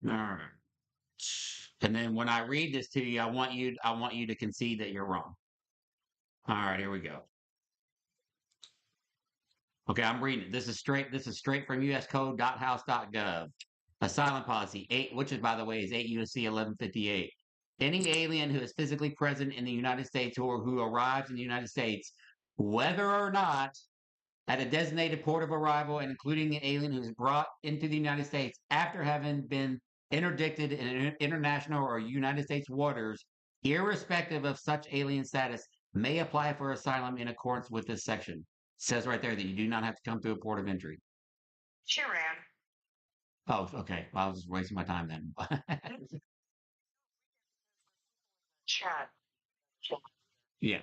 All right. And then when I read this to you, I want you to concede that you're wrong. All right, here we go. Okay, I'm reading it. This is straight from uscode.house.gov. Asylum policy 8, which is, by the way, is 8 USC 1158. Any alien who is physically present in the United States or who arrives in the United States, whether or not at a designated port of arrival, and including an alien who is brought into the United States after having been interdicted in international or United States waters, irrespective of such alien status, may apply for asylum in accordance with this section. It says right there that you do not have to come through a port of entry. She ran. Oh, okay. Well, I was just wasting my time then. Chat. Yeah.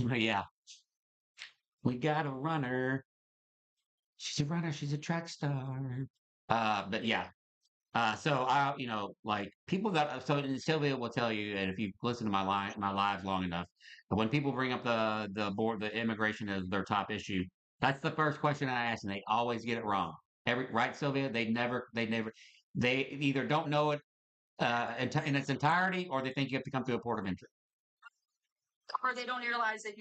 Yeah. We got a runner. She's a runner. She's a track star. But yeah. So I, like people got so and Sylvia will tell you, and if you listen to my lives long enough, when people bring up the immigration as their top issue, that's the first question I ask, and they always get it wrong. Right, Sylvia? They never. They either don't know it in its entirety, or they think you have to come through a port of entry. Or they don't realize that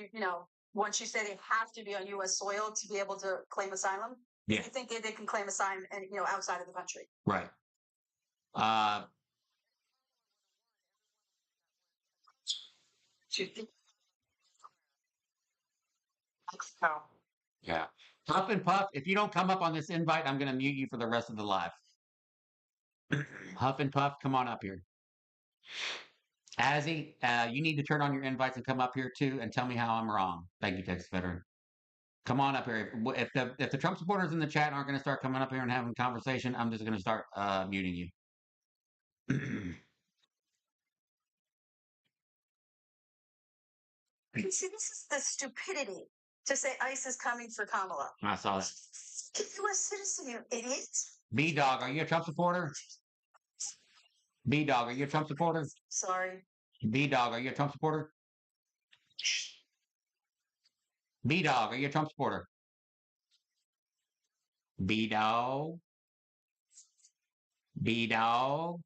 once you say they have to be on U.S. soil to be able to claim asylum, Yeah. they think they can claim asylum and outside of the country. Right. So, Yeah. Puff and Puff, if you don't come up on this invite, I'm going to mute you for the rest of the live. Huff and Puff, come on up here. Azzy, you need to turn on your invites and come up here too and tell me how I'm wrong. Thank you, Texas Veteran. Come on up here. If the Trump supporters in the chat aren't going to start coming up here and having a conversation, I'm just going to start muting you. See, this is the stupidity to say ICE is coming for Kamala. I saw that. U.S. citizen, you idiot. B-Dog, are you a Trump supporter? B-Dog, are you a Trump supporter? Sorry. B-Dog, are you a Trump supporter? B-Dog, are you a Trump supporter? B-Dog? B-Dog?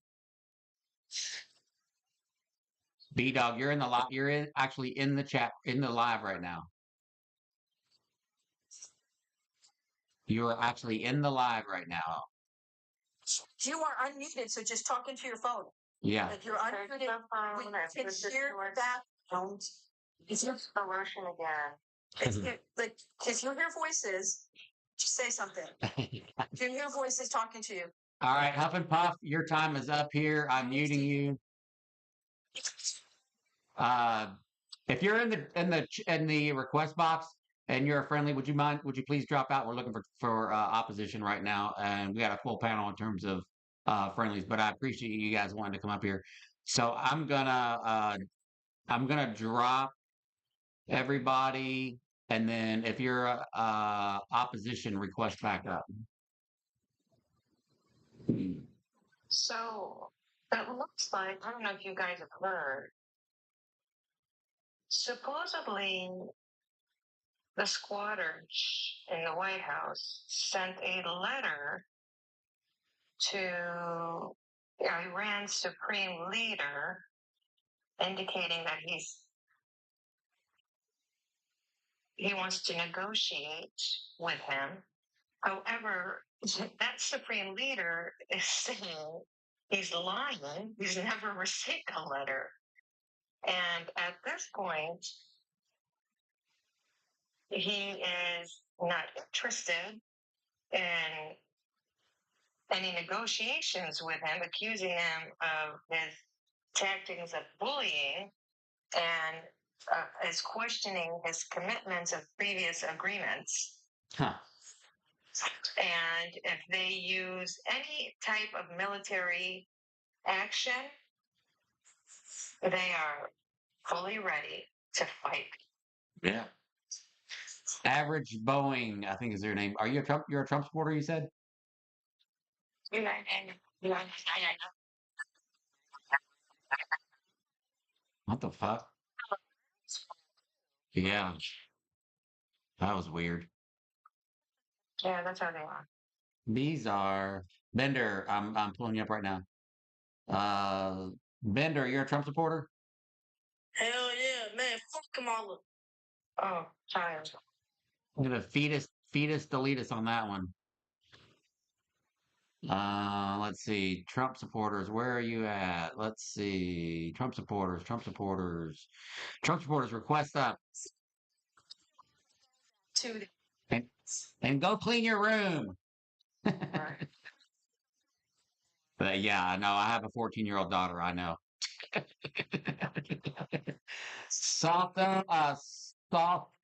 B-Dog, you're in the live. Actually in the chat, in the live right now. You are actually in the live right now. You are unmuted, so just talk into your phone. Yeah. If you're unmuted, we can hear background. it's just the lotion again. If you hear voices, just say something. If you hear voices talking to you. All right, Huff and Puff, your time is up here. I'm muting you. If you're in the request box and you're a friendly, would you please drop out? We're looking for opposition right now, and we got a full panel in terms of friendlies. But I appreciate you guys wanting to come up here. So I'm gonna drop everybody, and then if you're opposition, request back up. So it looks like, I don't know if you guys have heard, supposedly the squatters in the White House sent a letter to Iran's supreme leader indicating that he wants to negotiate with him. However, that supreme leader is saying he's lying. He's never received a letter. And at this point, he is not interested in any negotiations with him, accusing him of his tactics of bullying and is questioning his commitments of previous agreements. Huh. And if they use any type of military action, they are fully ready to fight. Yeah. Average Boeing, I think is their name. Are you a Trump? You're a Trump supporter, you said? What the fuck? Yeah. That was weird. Yeah, that's how they are. These are Bender. I'm pulling you up right now. Bender, you're a Trump supporter? Hell yeah, man. Fuck Kamala. Oh, child. I'm gonna fetus delete us on that one. Let's see. Trump supporters, where are you at? Let's see. Trump supporters, request up. And go clean your room. But yeah, no, I have a 14-year-old daughter. I know. Soft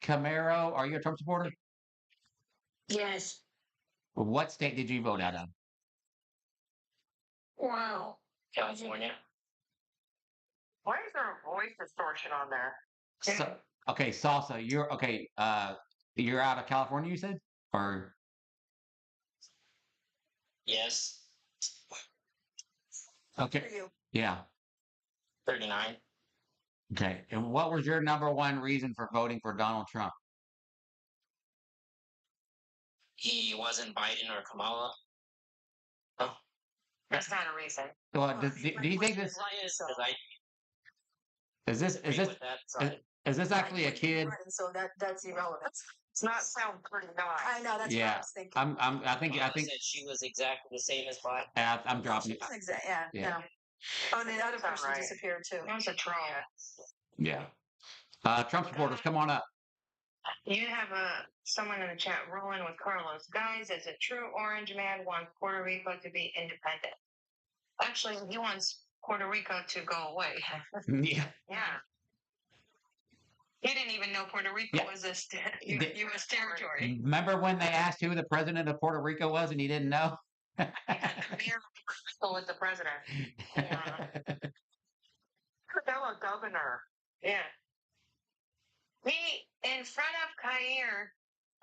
Camaro, are you a Trump supporter? Yes. What state did you vote out of? Wow. California. Why is there a voice distortion on there? So, okay, Salsa, you're okay. You're out of California, you said, or Yes. okay, yeah, 39. okay. And what was your number one reason for voting for Donald Trump? He wasn't Biden or Kamala. Oh. That's not a reason. Well, do you think this Because I is this agree with that side. is this actually a kid? So that's irrelevant. It's not sound pretty nice. I know that's what I Yeah, was thinking. I think Mama said she was exactly the same as mine. I'm dropping it. Yeah. Yeah. No. Oh, and the other Sound person right. disappeared too. That was a troll. Yeah. Trump supporters, come on up. You have someone in the chat rolling with Carlos. Guys, is it true Orange Man wants Puerto Rico to be independent? Actually, he wants Puerto Rico to go away. Yeah. Yeah. He didn't even know Puerto Rico Yeah. was a U.S. territory. Remember when they asked who the president of Puerto Rico was and he didn't know? The mayor of Puerto Rico was the president. Bella governor. Yeah. He, in front of Kair,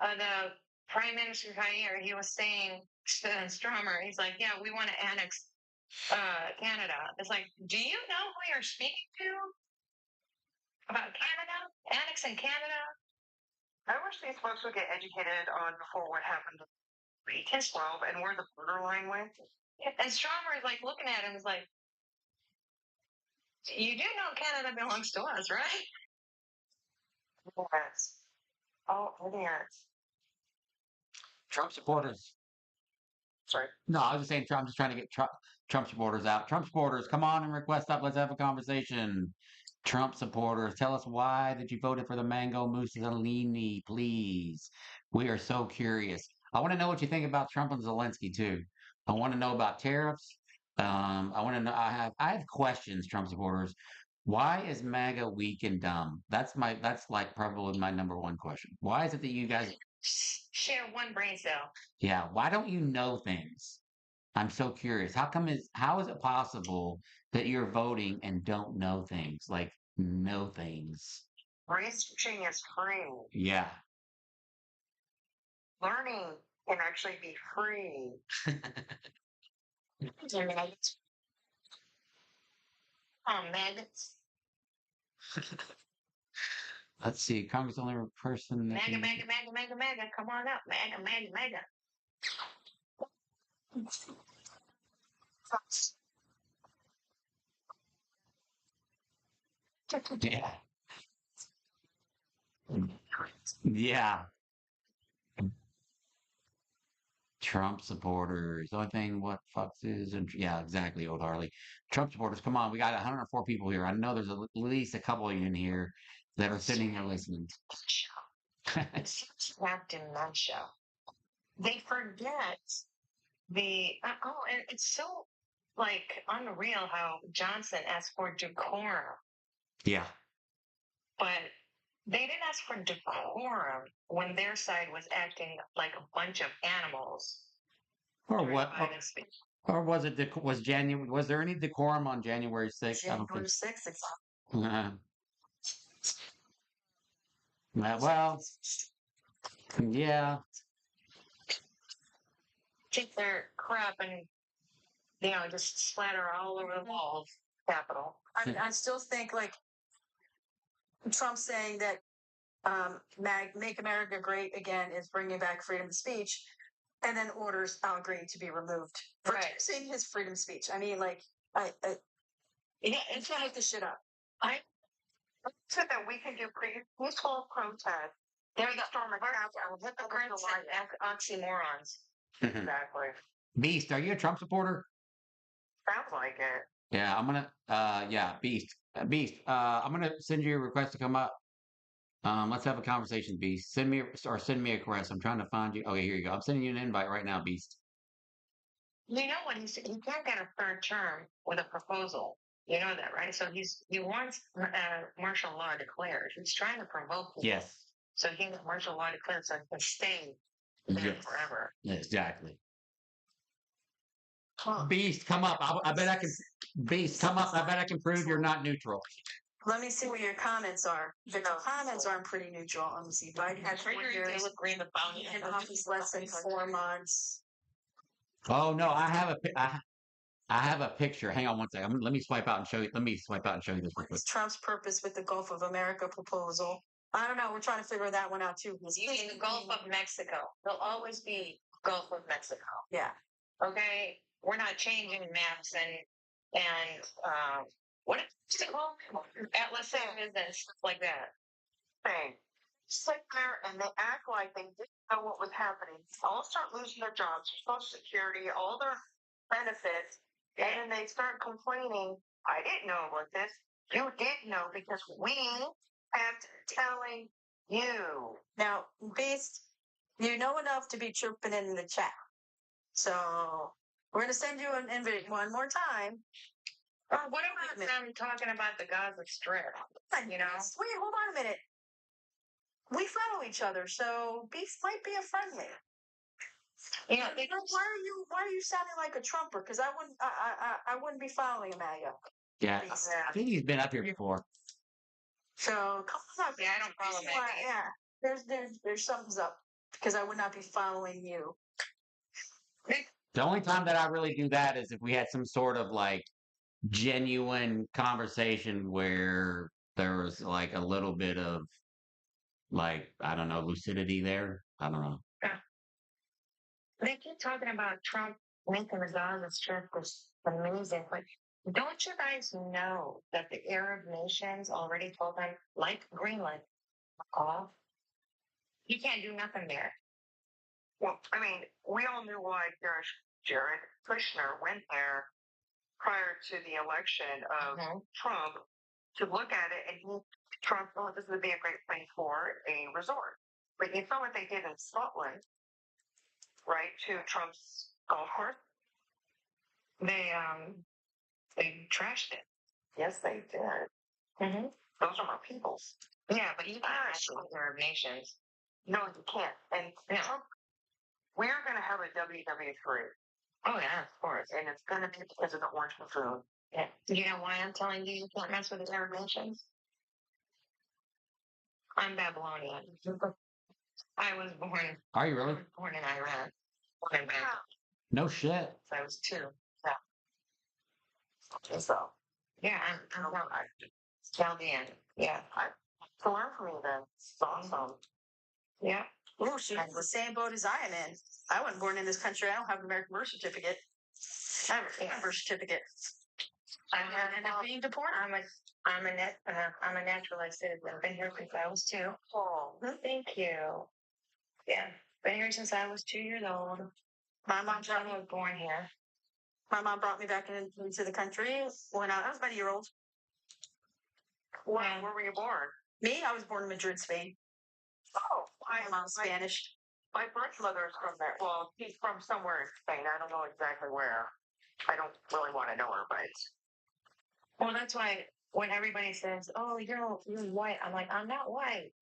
the Prime Minister Kair, he was saying to Stromer, he's like, yeah, we want to annex Canada. It's like, do you know who you're speaking to about Canada? Annexing Canada? I wish these folks would get educated on before what happened in 1812 and where the borderline went. And Stromer is like looking at him, is like, you do know Canada belongs to us, right? Yes. Oh, idiots. Trump supporters. Sorry. No, I was just saying, I'm just trying to get Trump supporters out. Trump supporters, come on and request up. Let's have a conversation. Trump supporters, tell us why that you voted for the Mango Mussolini, please. We are so curious. I want to know what you think about Trump and Zelensky too. I want to know about tariffs. I want to know. I have questions, Trump supporters. Why is MAGA weak and dumb? That's like probably my number one question. Why is it that you guys? Share one brain cell. Yeah, why don't you know things? I'm so curious. How is it possible that you're voting and don't know things? Like know things. Researching is free. Yeah. Learning can actually be free. Oh, maggots. Let's see. Congress only person that Mega, can- mega, mega, mega, mega. Come on up. Mega, mega, mega. Yeah. Yeah. Trump supporters. The only thing what fucks is and yeah, exactly, old Harley. Trump supporters, come on. We got 104 people here. I know there's at least a couple of you in here that are sitting here listening. It's not dementia. They forget and it's so like unreal how Johnson asked for decorum, Yeah. but they didn't ask for decorum when their side was acting like a bunch of animals. Or during what? Biden's speech. Or was it was there any decorum on January 6th? I don't January think. 6th. Well, yeah. Take their crap and just splatter all over the walls. Capitol. I still think like Trump saying that Make America Great Again is bringing back freedom of speech, and then orders Al Green to be removed for Right. saying his freedom of speech. I mean, like, Yeah, you can't make this shit up. So that we can do peaceful protest. they're the Storm a Capitol. hypocrites and oxymorons. Exactly. Beast, are you a Trump supporter? Sounds like it. Yeah, I'm gonna. Yeah, Beast. Beast. I'm gonna send you a request to come up. Let's have a conversation, Beast. Send me a request. I'm trying to find you. Okay, here you go. I'm sending you an invite right now, Beast. You know what he said? He can't get a third term with a proposal. You know that, right? So he wants martial law declared. He's trying to provoke people. Yes. So he can get martial law declared so he can stay there Yes. forever. Exactly. Huh. Beast, come up. I bet I can. Beast, come up. I bet I can prove you're not neutral. Let me see what your comments are. The comments aren't pretty neutral. Let me see. Biden had 4 years Green the bounty in office less than 4 months. Oh no, I have a picture. Hang on one second. Let me swipe out and show you. Let me swipe out and show you this real What quick. is Trump's purpose with the Gulf of America proposal? I don't know. We're trying to figure that one out too. You mean the Gulf of Mexico? There'll always be Gulf of Mexico. Yeah. Okay? we're not changing maps and what is it called? Atlas and stuff like that. Thing. Sit there and they act like they didn't know what was happening. All start losing their jobs, Social Security, all their benefits, and then they start complaining. I didn't know about this. You did know because we kept telling you. Now, Beast, you know enough to be chirping in the chat. So we're going to send you an invite one more time. What about them talking about the Gaza Strip? You know? Wait, hold on a minute. We follow each other, so Beast might be a friendly. Yeah. Why are you sounding like a Trumper? Because I wouldn't be following Amalia. Yeah, Beast. I think he's been up here before. So come on up. Yeah, I don't follow Amalia. Yeah, there's something's up because I would not be following you. The only time that I really do that is if we had some sort of like genuine conversation where there was like a little bit of like, I don't know, lucidity there. I don't know. They keep talking about Trump making the Gaza Strip was amazing, but don't you guys know that the Arab nations already told them, like Greenland, off? You can't do nothing there. Well, I mean, we all knew why Jared Kushner went there prior to the election of Trump to look at it, and Trump thought this would be a great place for a resort. But you saw what they did in Scotland, right, to Trump's golf course? They trashed it. Yes, they did. Mm-hmm. Those are my peoples. Yeah, but you can't ask the Arab nations. No, you can't. And Trump, we're going to have a WW3. Oh, yeah, of course. And it's going to be because of the orange buffoon. Yeah. You know why I'm telling you can't mess with the Arab nations? I'm Babylonian. I was born. Are you really? Born in Iran. Born in Babylon. No shit. I was 2. Yeah. So, yeah, I'm Chaldean. Yeah. To learn from you then. It's awesome. Yeah. Oh, she's in the same boat as I am in. I wasn't born in this country. I don't have an American birth certificate. I have a birth certificate. I ended up being deported. I'm a naturalized citizen. I've been here since I was 2. Oh, thank you. Yeah, been here since I was 2 years old. My mom was born here. My mom brought me back into the country when I was about a year old. Where were you born? Me? I was born in Madrid, Spain. Oh, my mom's Spanish. My birth mother is from there. Well, she's from somewhere in Spain. I don't know exactly where. I don't really want to know her, but. Well, that's why when everybody says, "Oh, you're white," I'm like, I'm not white.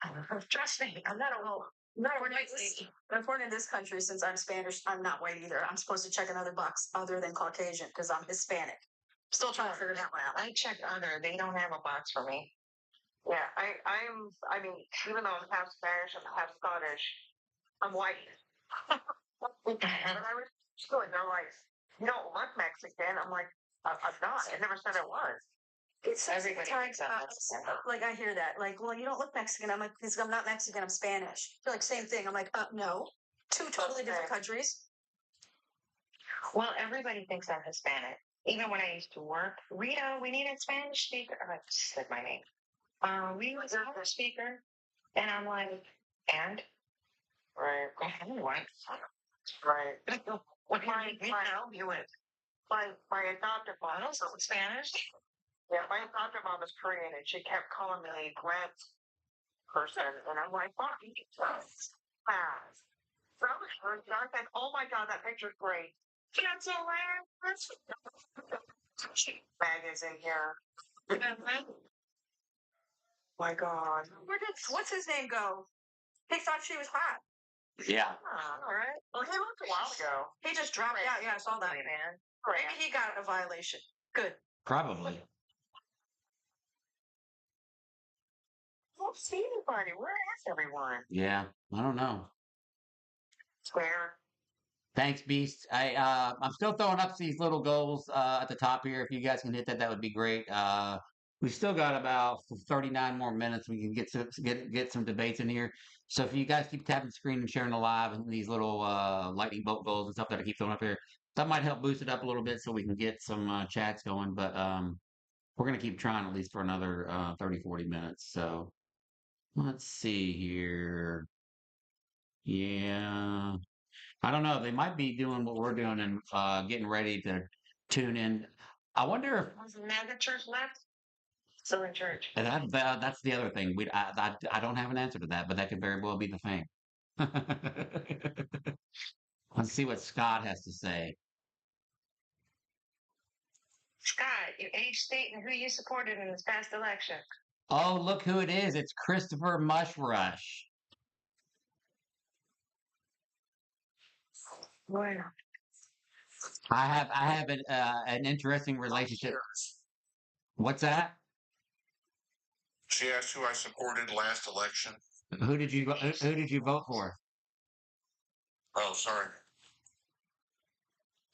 Trust me, I'm not a white lady. I'm born in this country. Since I'm Spanish, I'm not white either. I'm supposed to check another box other than Caucasian because I'm Hispanic. Still trying to figure that one out. I checked other. They don't have a box for me. Yeah, I mean, even though I'm half Spanish and half Scottish, I'm white. When I was school, they're like, "You don't look Mexican." I'm like, I'm not. I never said I was. It's everybody like I hear that. Like, well, you don't look Mexican. I'm like, I'm not Mexican. I'm Spanish. They're like, same thing. I'm like, no, 2 totally different countries. Well, everybody thinks I'm Hispanic. Even when I used to work, Rita, we need a Spanish speaker. I said my name. We was a Spanish speaker, and I'm like, and right, what? Right. What can I help you with? My adopted mom. I don't speak Spanish. Yeah, my adopted mom is Korean, and she kept calling me a Grant person, and I'm like, "Fuck, you can tell." So I was like, "Oh my god, that picture's great." That's so rare. Mag is in here. My god. What's his name go? He thought she was hot. Yeah. All right. Well, he left a while ago. He just dropped out. Yeah, I saw that, man. Maybe he got a violation. Good. Probably. I don't see anybody. Where is everyone? Yeah, I don't know. Square. Thanks, Beast. I'm still throwing up these little goals at the top here. If you guys can hit that, that would be great. We've still got about 39 more minutes. We can get some debates in here. So if you guys keep tapping the screen and sharing the live and these little lightning bolt goals and stuff that I keep throwing up here, that might help boost it up a little bit so we can get some chats going. But we're gonna keep trying at least for another 30, 40 minutes. So let's see here. Yeah, I don't know. They might be doing what we're doing and getting ready to tune in. I wonder Was the mega church left? Still in church. if that's the other thing. I don't have an answer to that, but that could very well be the thing. Let's see what Scott has to say. Scott, your age, state, and who you supported in this past election. Oh, look who it is. It's Christopher Mushrush. Bueno. I have an interesting relationship. What's that? She asked who I supported last election. Who did you vote for? Oh, sorry.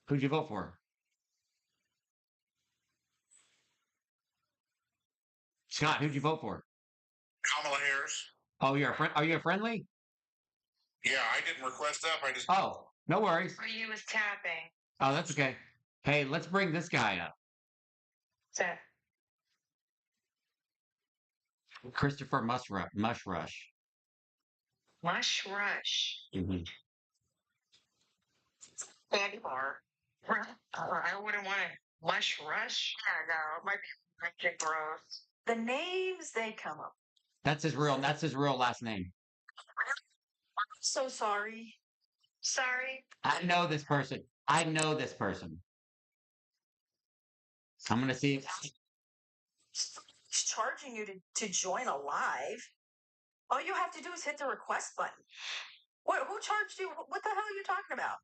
Who'd you vote for? Scott, who'd you vote for? Kamala Harris. Oh, you're a friend. Are you a friendly? Yeah, I didn't request up. I just. Oh, no worries. Or you was tapping. Oh, that's okay. Hey, let's bring this guy up. So, Christopher Mushrush. Mush Rush. Mm-hmm. Candy bar. I wouldn't want to Mush Rush. Yeah, no, it might be freaking gross. The names they come up. That's his real last name. So sorry. Sorry. I know this person. I'm gonna see. He's charging you to join a live. All you have to do is hit the request button. What? Who charged you? What the hell are you talking about?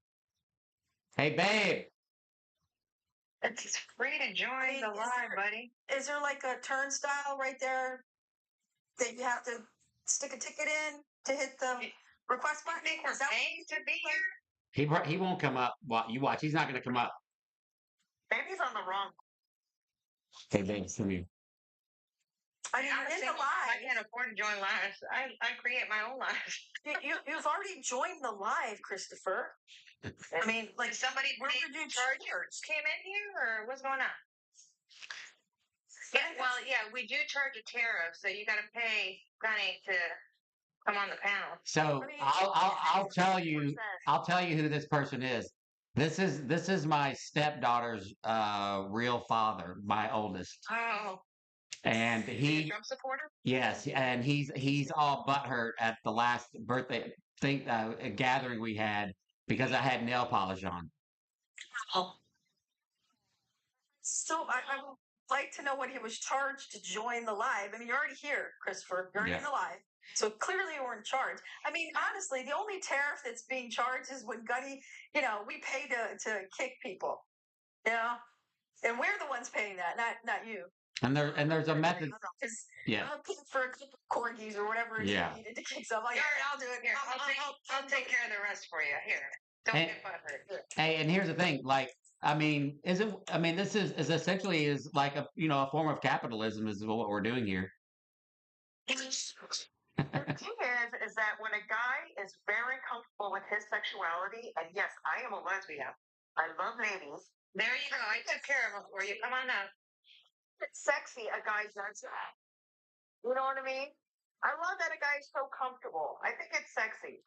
Hey, babe. It's free to join the live, buddy. Is there like a turnstile right there that you have to stick a ticket in to hit the request button? Think we're paying to be here? He won't come up. You watch. He's not gonna come up. Maybe he's on the wrong. Hey, babe, come here. I mean, you're in the I live. can't afford to join lives. I create my own lives. You've already joined the live, Christopher. I mean, like, Did somebody where pay would you charge charge? came in here, or what's going on? Yeah, well, yeah, we do charge a tariff, so you got to pay Gunny to come on the panel. So I'll tell you who this person is. This is my stepdaughter's real father, my oldest, Oh, and is he a he Trump supporter? yes, and he's all butthurt at the last birthday gathering we had because I had nail polish on. So I would like to know what he was charged to join the live. I mean, you're already here, Christopher. You're already in the live. So clearly you weren't charged. I mean, honestly, the only tariff that's being charged is when Gunny, we pay to kick people. And we're the ones paying that, not you. And there's a method. Because Yeah. I'm paying for a couple of corgis or whatever it is Yeah. needed to kick something. Like, all right, I'll do it. Here, I'll take care of the rest for you. Here, don't Hey. get butthurt. Here. Hey, and here's the thing, like, I mean, this is essentially is like a form of capitalism is what we're doing here. The thing is that when a guy is very comfortable with his sexuality, and yes, I am a lesbian. I love ladies. There you go. I took care of them for you. Come on up. It's sexy. A guy does that. You know what I mean? I love that a guy is so comfortable. I think it's sexy.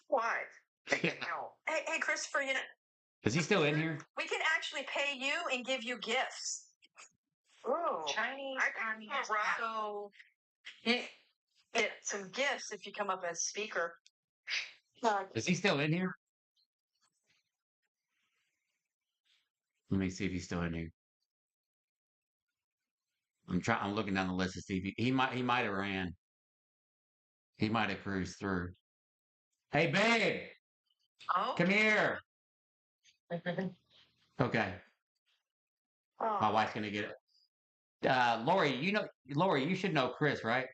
What? No. Hey, Christopher, Is he still in here? we can actually pay you and give you gifts. Ooh. Chinese I can communist. rock. So you get some gifts if you come up as speaker. Is he still in here? Let me see if he's still in here. I'm looking down the list to see if he might have ran. He might have cruised through. Hey, babe, Oh, come here. Okay, my wife's gonna get it. Lori, you should know Chris, right?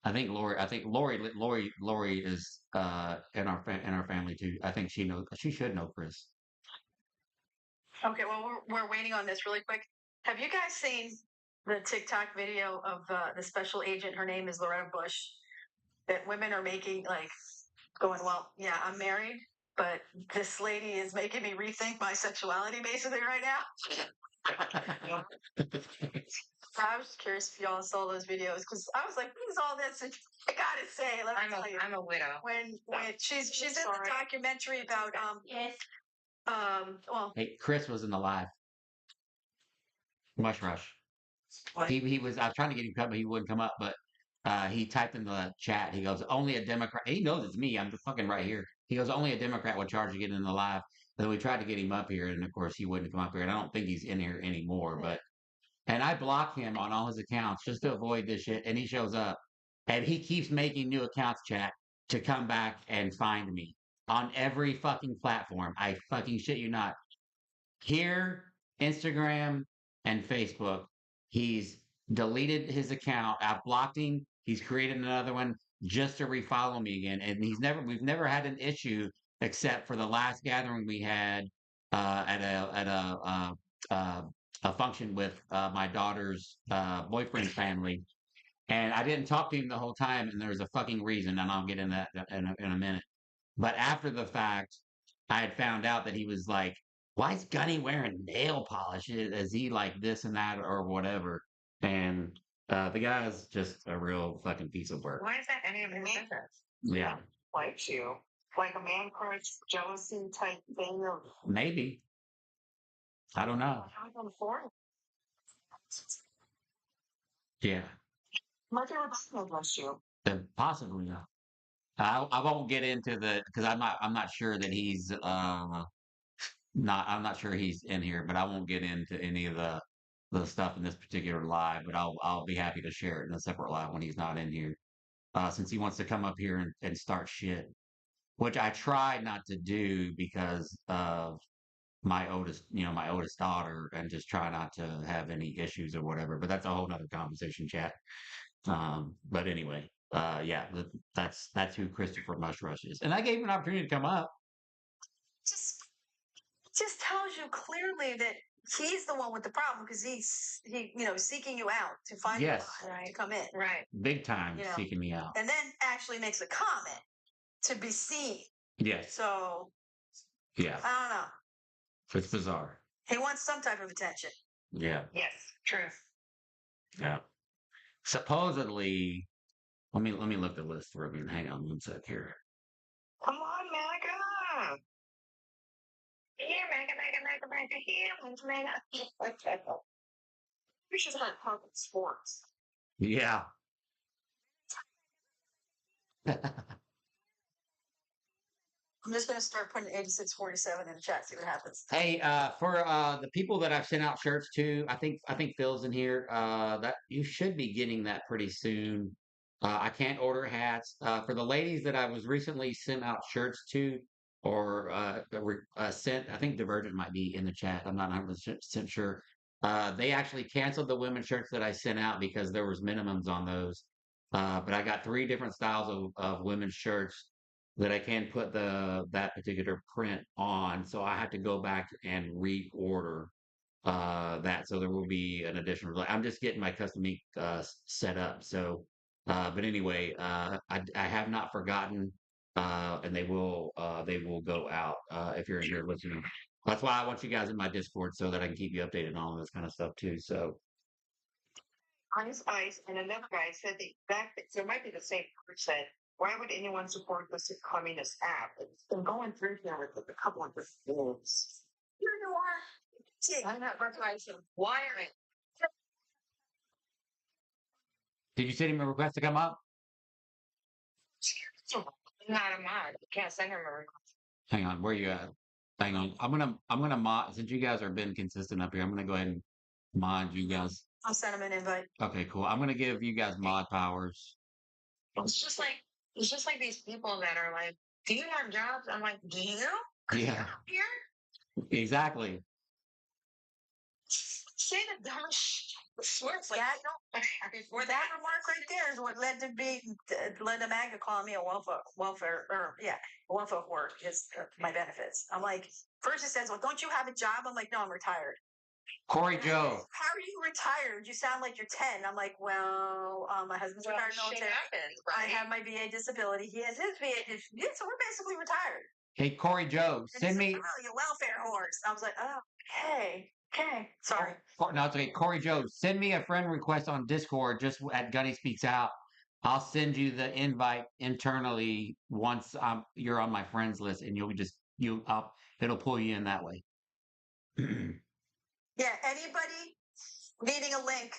I think Lori is in our family too. I think she should know Chris. okay. Well, we're waiting on this really quick. Have you guys seen the TikTok video of the special agent? Her name is Loretta Bush. That women are making like going, well, yeah, I'm married, but this lady is making me rethink my sexuality basically right now. I was just curious if y'all saw those videos because I was like, what is all this? And I gotta say, let me tell you, I'm a widow. when she's in the documentary about well, Hey, Chris was in the live. Mush Rush. what? He was. I was trying to get him to come, but he wouldn't come up. But he typed in the chat. He goes, "Only a Democrat." He knows it's me. I'm just fucking right here. He goes, "Only a Democrat would charge to get in the live." Then we tried to get him up here, and of course he wouldn't come up here. And I don't think he's in here anymore. But and I block him on all his accounts just to avoid this shit. And he shows up, and he keeps making new accounts, chat, to come back and find me on every fucking platform. I fucking shit you not. Here, Instagram, and Facebook. He's deleted his account. I've blocked him. He's created another one just to refollow me again. And we've never had an issue except for the last gathering we had at a function with my daughter's boyfriend's family. And I didn't talk to him the whole time, and there's a fucking reason, and I'll get in that in a minute. But after the fact, I had found out that he was like, why is Gunny wearing nail polish? Is he like this and that or whatever? And the guy's just a real fucking piece of work. Why is that any of his business? Yeah, Likes you. Like a man crush, jealousy type thing. Or maybe. I don't know. how come for it? Yeah, My favorite person bless you. then possibly. I won't get into the because I'm not sure that he's not I'm not sure he's in here, but I won't get into any of the stuff in this particular live. But I'll be happy to share it in a separate live when he's not in here. Since he wants to come up here and start shit, which I try not to do because of my oldest daughter, and just try not to have any issues or whatever. But that's a whole nother conversation, chat. But anyway, yeah, that's who Christopher Mushrush is, and I gave him an opportunity to come up. Just just tells you clearly that he's the one with the problem because he seeking you out to find you Yes, to come in, Right. big time you know, seeking me out. and then actually makes a comment to be seen. Yes, So yeah, I don't know. it's bizarre. He wants some type of attention. Yeah, Yes. True. yeah. Supposedly, let me look the list for you. Hang on one sec here. Come on, Monica. Here, mega, here, mega. We should start talking sports. Yeah. I'm just going to start putting 8647 in the chat, see what happens. Hey, for the people that I've sent out shirts to, I think Phil's in here. That you should be getting that pretty soon. I can't order hats. For the ladies that I was recently sent out shirts to, or that were sent, I think Divergent might be in the chat. I'm not 100% sure. They actually canceled the women's shirts that I sent out because there was minimums on those. But I got 3 different styles of women's shirts that I can put that particular print on. So I have to go back and reorder that. So there will be an additional. I'm just getting my custom ink set up. So, but anyway, I have not forgotten, and they will go out if you're in here listening. That's why I want you guys in my Discord so that I can keep you updated on all this kind of stuff too. So Ice, and another guy said the exact. So it might be the same person. Why would anyone support this communist app? It's been going through here with a couple of things. Here you are. I'm not recognizing. Why are it? did you send him a request to come up? Not a mod. You can't send him a request. Hang on, where you at? Hang on. I'm gonna mod since you guys are been consistent up here. I'm gonna go ahead and mod you guys. I'll send him an invite. Okay, cool. I'm gonna give you guys mod powers. It's just like these people that are like, "Do you have jobs?" I'm like, "Do you?" Yeah, Here, exactly. say the dumbest shit. I swear it's like That before that remark right there is what led to MAGA calling me a welfare whore is my benefits. I'm like, first it says, well, don't you have a job? I'm like, no, I'm retired. Corey Joe. How are you retired? You sound like you're 10. I'm like, well, my husband's retired military. Happens, right? I have my VA disability. He has his VA disability. Yeah, so we're basically retired. Hey, Corey Joe, And send he's me. like, oh, you welfare horse. I was like, oh, okay. Sorry. No, it's okay. Corey Joe, send me a friend request on Discord just at Gunny Speaks Out. I'll send you the invite internally once you're on my friends list, and it'll pull you in that way. Yeah, anybody needing a link,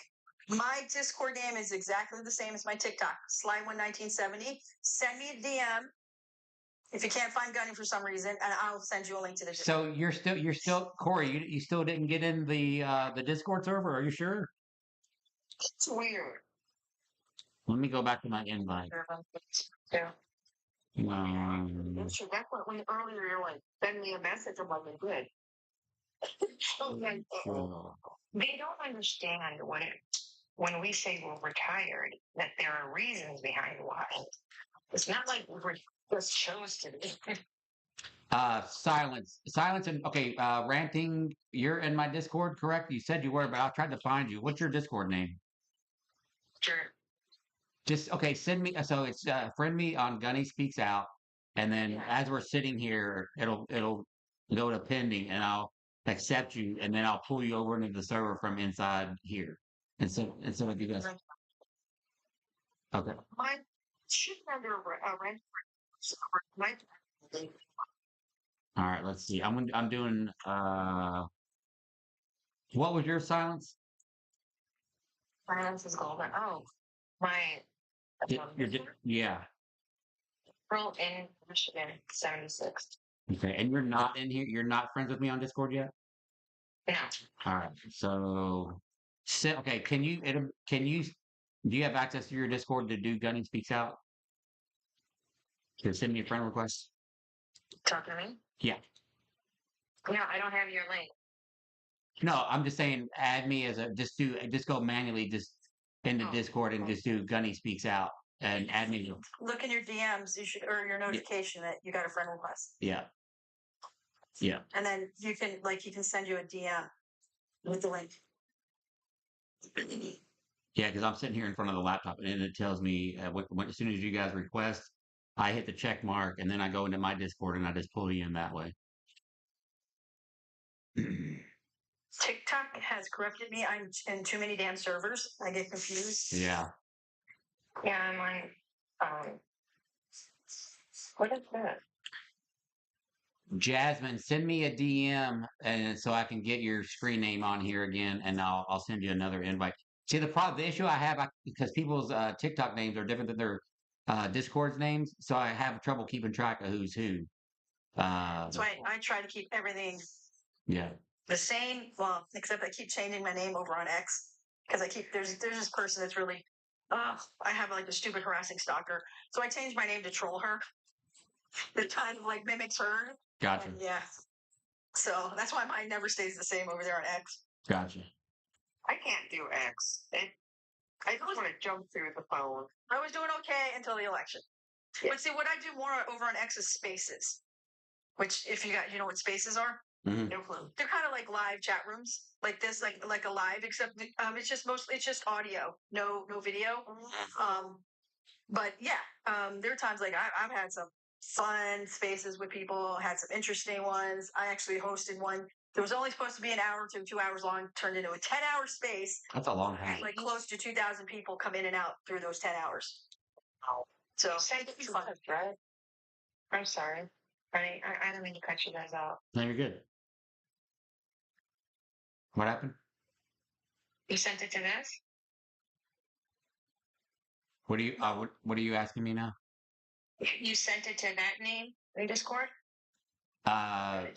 my Discord name is exactly the same as my TikTok, Sly11970. Send me a DM if you can't find Gunny for some reason, and I'll send you a link to the Discord. So you're still Corey. You still didn't get in the Discord server? Are you sure? It's weird. Let me go back to my invite. Yeah. Um, So that's what when earlier you're like, send me a message. I'm like, good. They don't understand when we say we're retired, that there are reasons behind why. It's not like we're just chose to be. silence, and okay. Ranting. You're in my Discord, correct? You said you were, but I tried to find you. What's your Discord name? Sure. Just okay. Send me. So it's friend me on Gunny Speaks Out, and then as we're sitting here, it'll go to pending, and I'll accept you, and then I'll pull you over into the server from inside here. And so like you guys. Okay. Mine should under a rent. All right. Let's see. I'm doing. What was your silence? Silence is golden. Oh, my Yeah. April in Michigan, 76. Okay. And you're not in here. You're not friends with me on Discord yet. No. All right. So, okay. Can you? Do you have access to your Discord to do Gunning Speaks Out? To send me a friend request? Talking to me? Yeah. No, I don't have your link. No, I'm just saying, add me as just go manually just into Discord and just do Gunny Speaks Out and add me. Look in your DMs, or your notification that you got a friend request. Yeah. Yeah. And then he can send you a DM with the link. Yeah, because I'm sitting here in front of the laptop and it tells me as soon as you guys request, I hit the check mark and then I go into my Discord and I just pull you in that way. TikTok has corrupted me. I'm in too many damn servers. I get confused. Yeah. Yeah, I'm on. What is that? Jasmine, send me a DM and so I can get your screen name on here again, and I'll send you another invite. See, the issue I have because people's TikTok names are different than their Discord's names, so I have trouble keeping track of who's who. That's why I try to keep everything the same. Well, except I keep changing my name over on X because there's this person that's really I have like a stupid harassing stalker, so I changed my name to troll her. It kind of like mimics her. Gotcha. Yeah. So that's why mine never stays the same over there on X. Gotcha. I can't do X. I just want to jump through the phone. I was doing okay until the election. Yeah. But see, what I do more over on X is Spaces, which if you know what Spaces are? Mm-hmm. No clue. They're kind of like live chat rooms, like this, like a live, except it's just audio, no video. But yeah, there are times like I've had some fun spaces with people, had some interesting ones. I actually hosted one. There was only supposed to be an hour to 2 hours long, turned into a 10-hour space. That's a long time. Like close to 2,000 people come in and out through those 10 hours. So it's fun. Right? I'm sorry. I don't mean to cut you guys out. No, you're good. What happened? You sent it to this? What are you asking me now? You sent it to that name in Discord? Chat?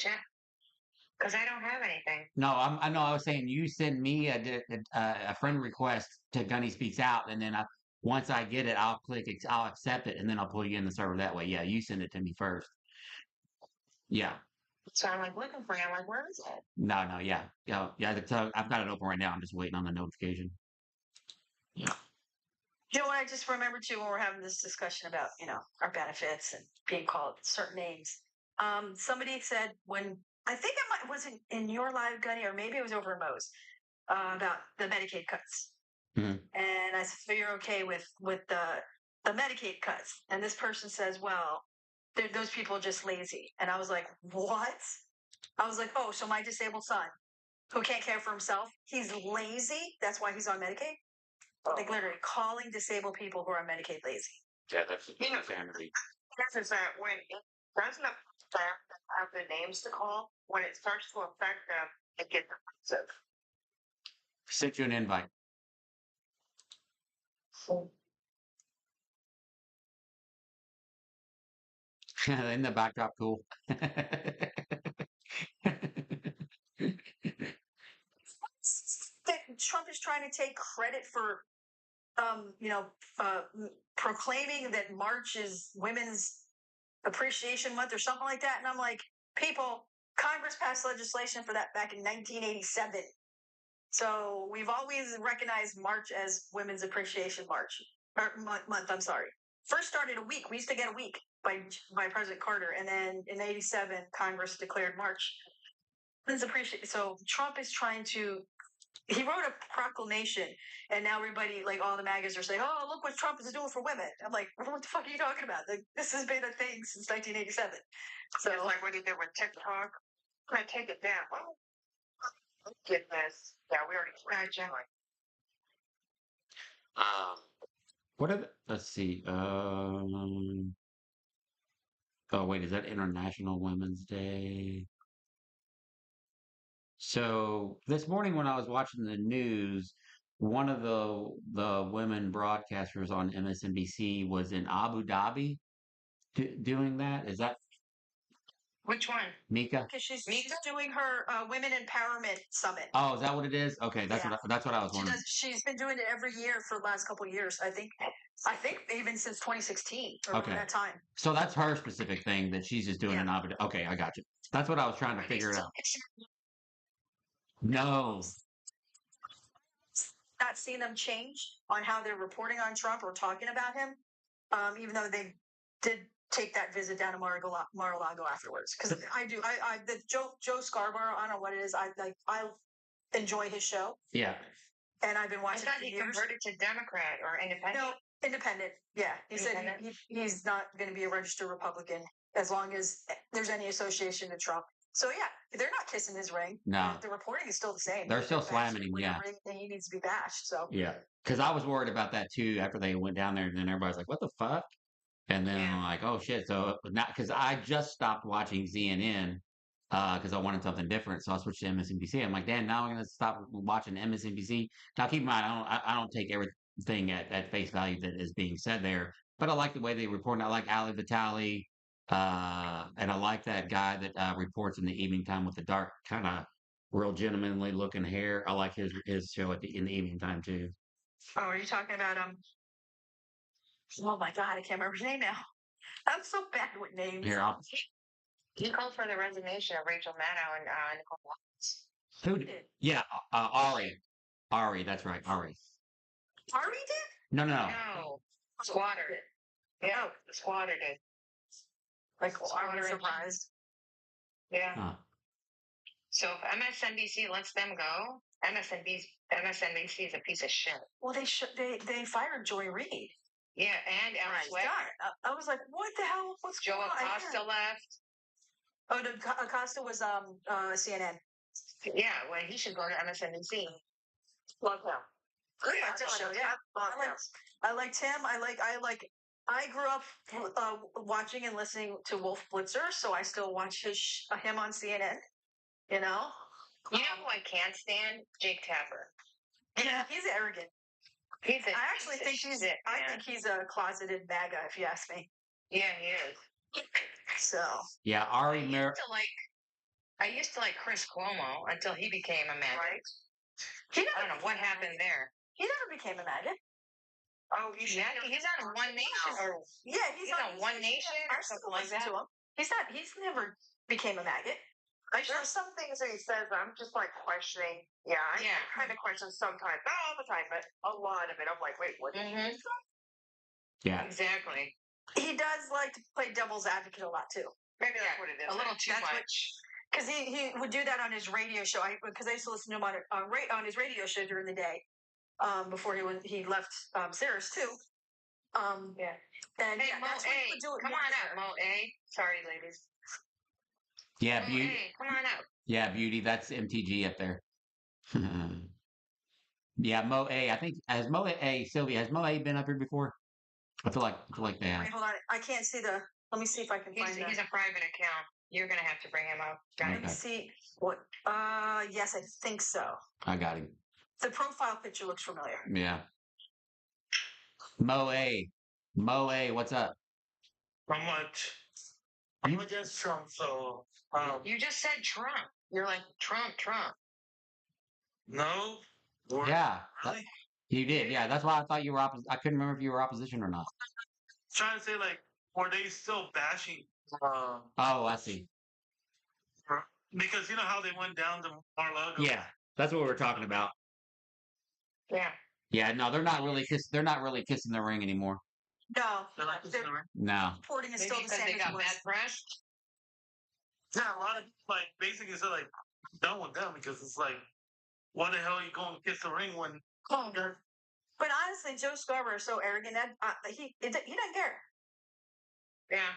Because I don't have anything. No, I know. I was saying you send me a friend request to Gunny Speaks Out, and then once I get it, I'll I'll accept it, and then I'll pull you in the server that way. Yeah, you send it to me first. Yeah. So I'm like looking for you. I'm like, where is it? No, yeah. So I've got it open right now. I'm just waiting on the notification. Yeah. You know what I just remembered too when we're having this discussion about, our benefits and being called certain names. Somebody said when I think it was in your live, Gunny, or maybe it was over in Mo's about the Medicaid cuts. Mhm. And I said, so you're okay with the Medicaid cuts? And this person says, well, those people are just lazy. And I was like, what? I was like, oh, so my disabled son who can't care for himself, he's lazy. That's why he's on Medicaid. Like literally calling disabled people who are on Medicaid lazy. Yeah, that's insanity. Is that when it doesn't have the names to call, when it starts to affect them, it gets offensive. Sent you an invite. Isn't the backdrop cool? Trump is trying to take credit for, proclaiming that March is Women's Appreciation Month or something like that. And I'm like, people, Congress passed legislation for that back in 1987. So we've always recognized March as Women's Appreciation Month. I'm sorry. First started a week. We used to get a week by President Carter, and then in '87, Congress declared March Women's Appreciation. So Trump is trying to. He wrote a proclamation, and now everybody, like all the magazines, are saying, "Oh, look what Trump is doing for women." I'm like, "What the fuck are you talking about? Like, this has been a thing since 1987." So it's like what he did with TikTok. I'm gonna take it down. Oh, goodness. Yeah, we already tried. What are let's see. Oh wait, is that International Women's Day? So this morning when I was watching the news, one of the women broadcasters on MSNBC was in Abu Dhabi doing that. Is that Which one? Mika? because she's doing her Women Empowerment Summit. Oh, is that what it is? Okay, that's Yeah. that's what I was wondering. She's been doing it every year for the last couple of years. I think even since 2016 or Okay. that time. So that's her specific thing that she's just doing in Abu Dhabi. Okay, I got you. That's what I was trying to figure it out. No. Not seen them change on how they're reporting on Trump or talking about him, even though they did take that visit down to Mar-a-Lago afterwards. Because the Joe Scarborough, I don't know what it is. I enjoy his show. Yeah. And I've been I watching. thought he converted to Democrat or independent. No, independent. Yeah, he said he's not going to be a registered Republican as long as there's any association to Trump. So yeah, they're not kissing his ring. No. The reporting is still the same. They're still slamming him. Yeah. He needs to be bashed. So yeah, because I was worried about that too after they went down there, and then everybody's like, "What the fuck?" And then I'm like, "Oh shit!" So not because I just stopped watching CNN because I wanted something different, so I switched to MSNBC. I'm like, "Damn, now I'm gonna stop watching MSNBC." Now keep in mind, I don't take everything at face value that is being said there, but I like the way they report. I like Ali Vitale. And I like that guy that reports in the evening time with the dark, kind of real gentlemanly looking hair. I like his show in the evening time too. Oh, are you talking about oh my god, I can't remember his name now. I'm so bad with names. Here, He called for the resignation of Rachel Maddow and Nicole Watts. who did? Yeah, Ari, that's right, Ari. Ari did? No. No, Squatter. Yeah, the Squatter did. Like, I was surprised. Yeah. Huh. So if MSNBC lets them go, MSNBC is a piece of shit. Well, they fired Joy Reid. Yeah, and Alex Sweat. I was like, what the hell? What's Joe going on? Acosta left. Oh, no, Acosta was CNN. Yeah, well, he should go to MSNBC. Love him. I liked him. I grew up watching and listening to Wolf Blitzer, so I still watch him on CNN. You know? You know who I can't stand? Jake Tapper. Yeah, he's arrogant. I actually think he's a closeted MAGA, if you ask me. Yeah, he is. So. Yeah, I used to like Chris Cuomo until he became a MAGA. Right. I don't know what happened there. He never became a MAGA. Oh, he's on One Nation, or he's on One Nation or something like that. He's never became a MAGA. There's some things that he says I'm just like questioning. Yeah, I kind of question sometimes, not all the time, but a lot of it. I'm like, wait, what? Mm-hmm. Yeah, exactly. He does like to play devil's advocate a lot too. Maybe that's what it is. A little too much. because he would do that on his radio show. Because I used to listen to him on his radio show during the day, before he left Cirrus too. Yeah. And Hey, yeah, Mo that's what he A, would do. come on up, Mo A. Sorry, ladies. Yeah, Mo beauty. A, come on up. Yeah, beauty. That's MTG up there. Yeah, Mo A. I think has Mo A. Sylvia, has Mo A been up here before? I feel like they have. Wait, hold on. I can't see the. Let me see if I can find that. He's a private account. You're gonna have to bring him up. Let me Okay. see what. Yes, I think so. I got him. The profile picture looks familiar. Yeah. Mo A. Mo A. What's up? Not much. I'm against Trump, so You just said Trump. You're like Trump. no. We're- Yeah, Really? you did. Yeah, that's why I thought you were I couldn't remember if you were opposition or not. Trying to say like, were they still bashing? Oh, I see. Because you know how they went down to Mar-a-Lago. Yeah, that's what we were talking about. Yeah. Yeah, no, they're not really kissing the ring anymore. No, They're not just they're gonna- No. reporting is Maybe still the because same they as got it was. bad press. Yeah, a lot of like basically said like done with them because it's like, why the hell are you going to kiss the ring when? Oh, but honestly, Joe Scarborough is so arrogant that he doesn't care. Yeah.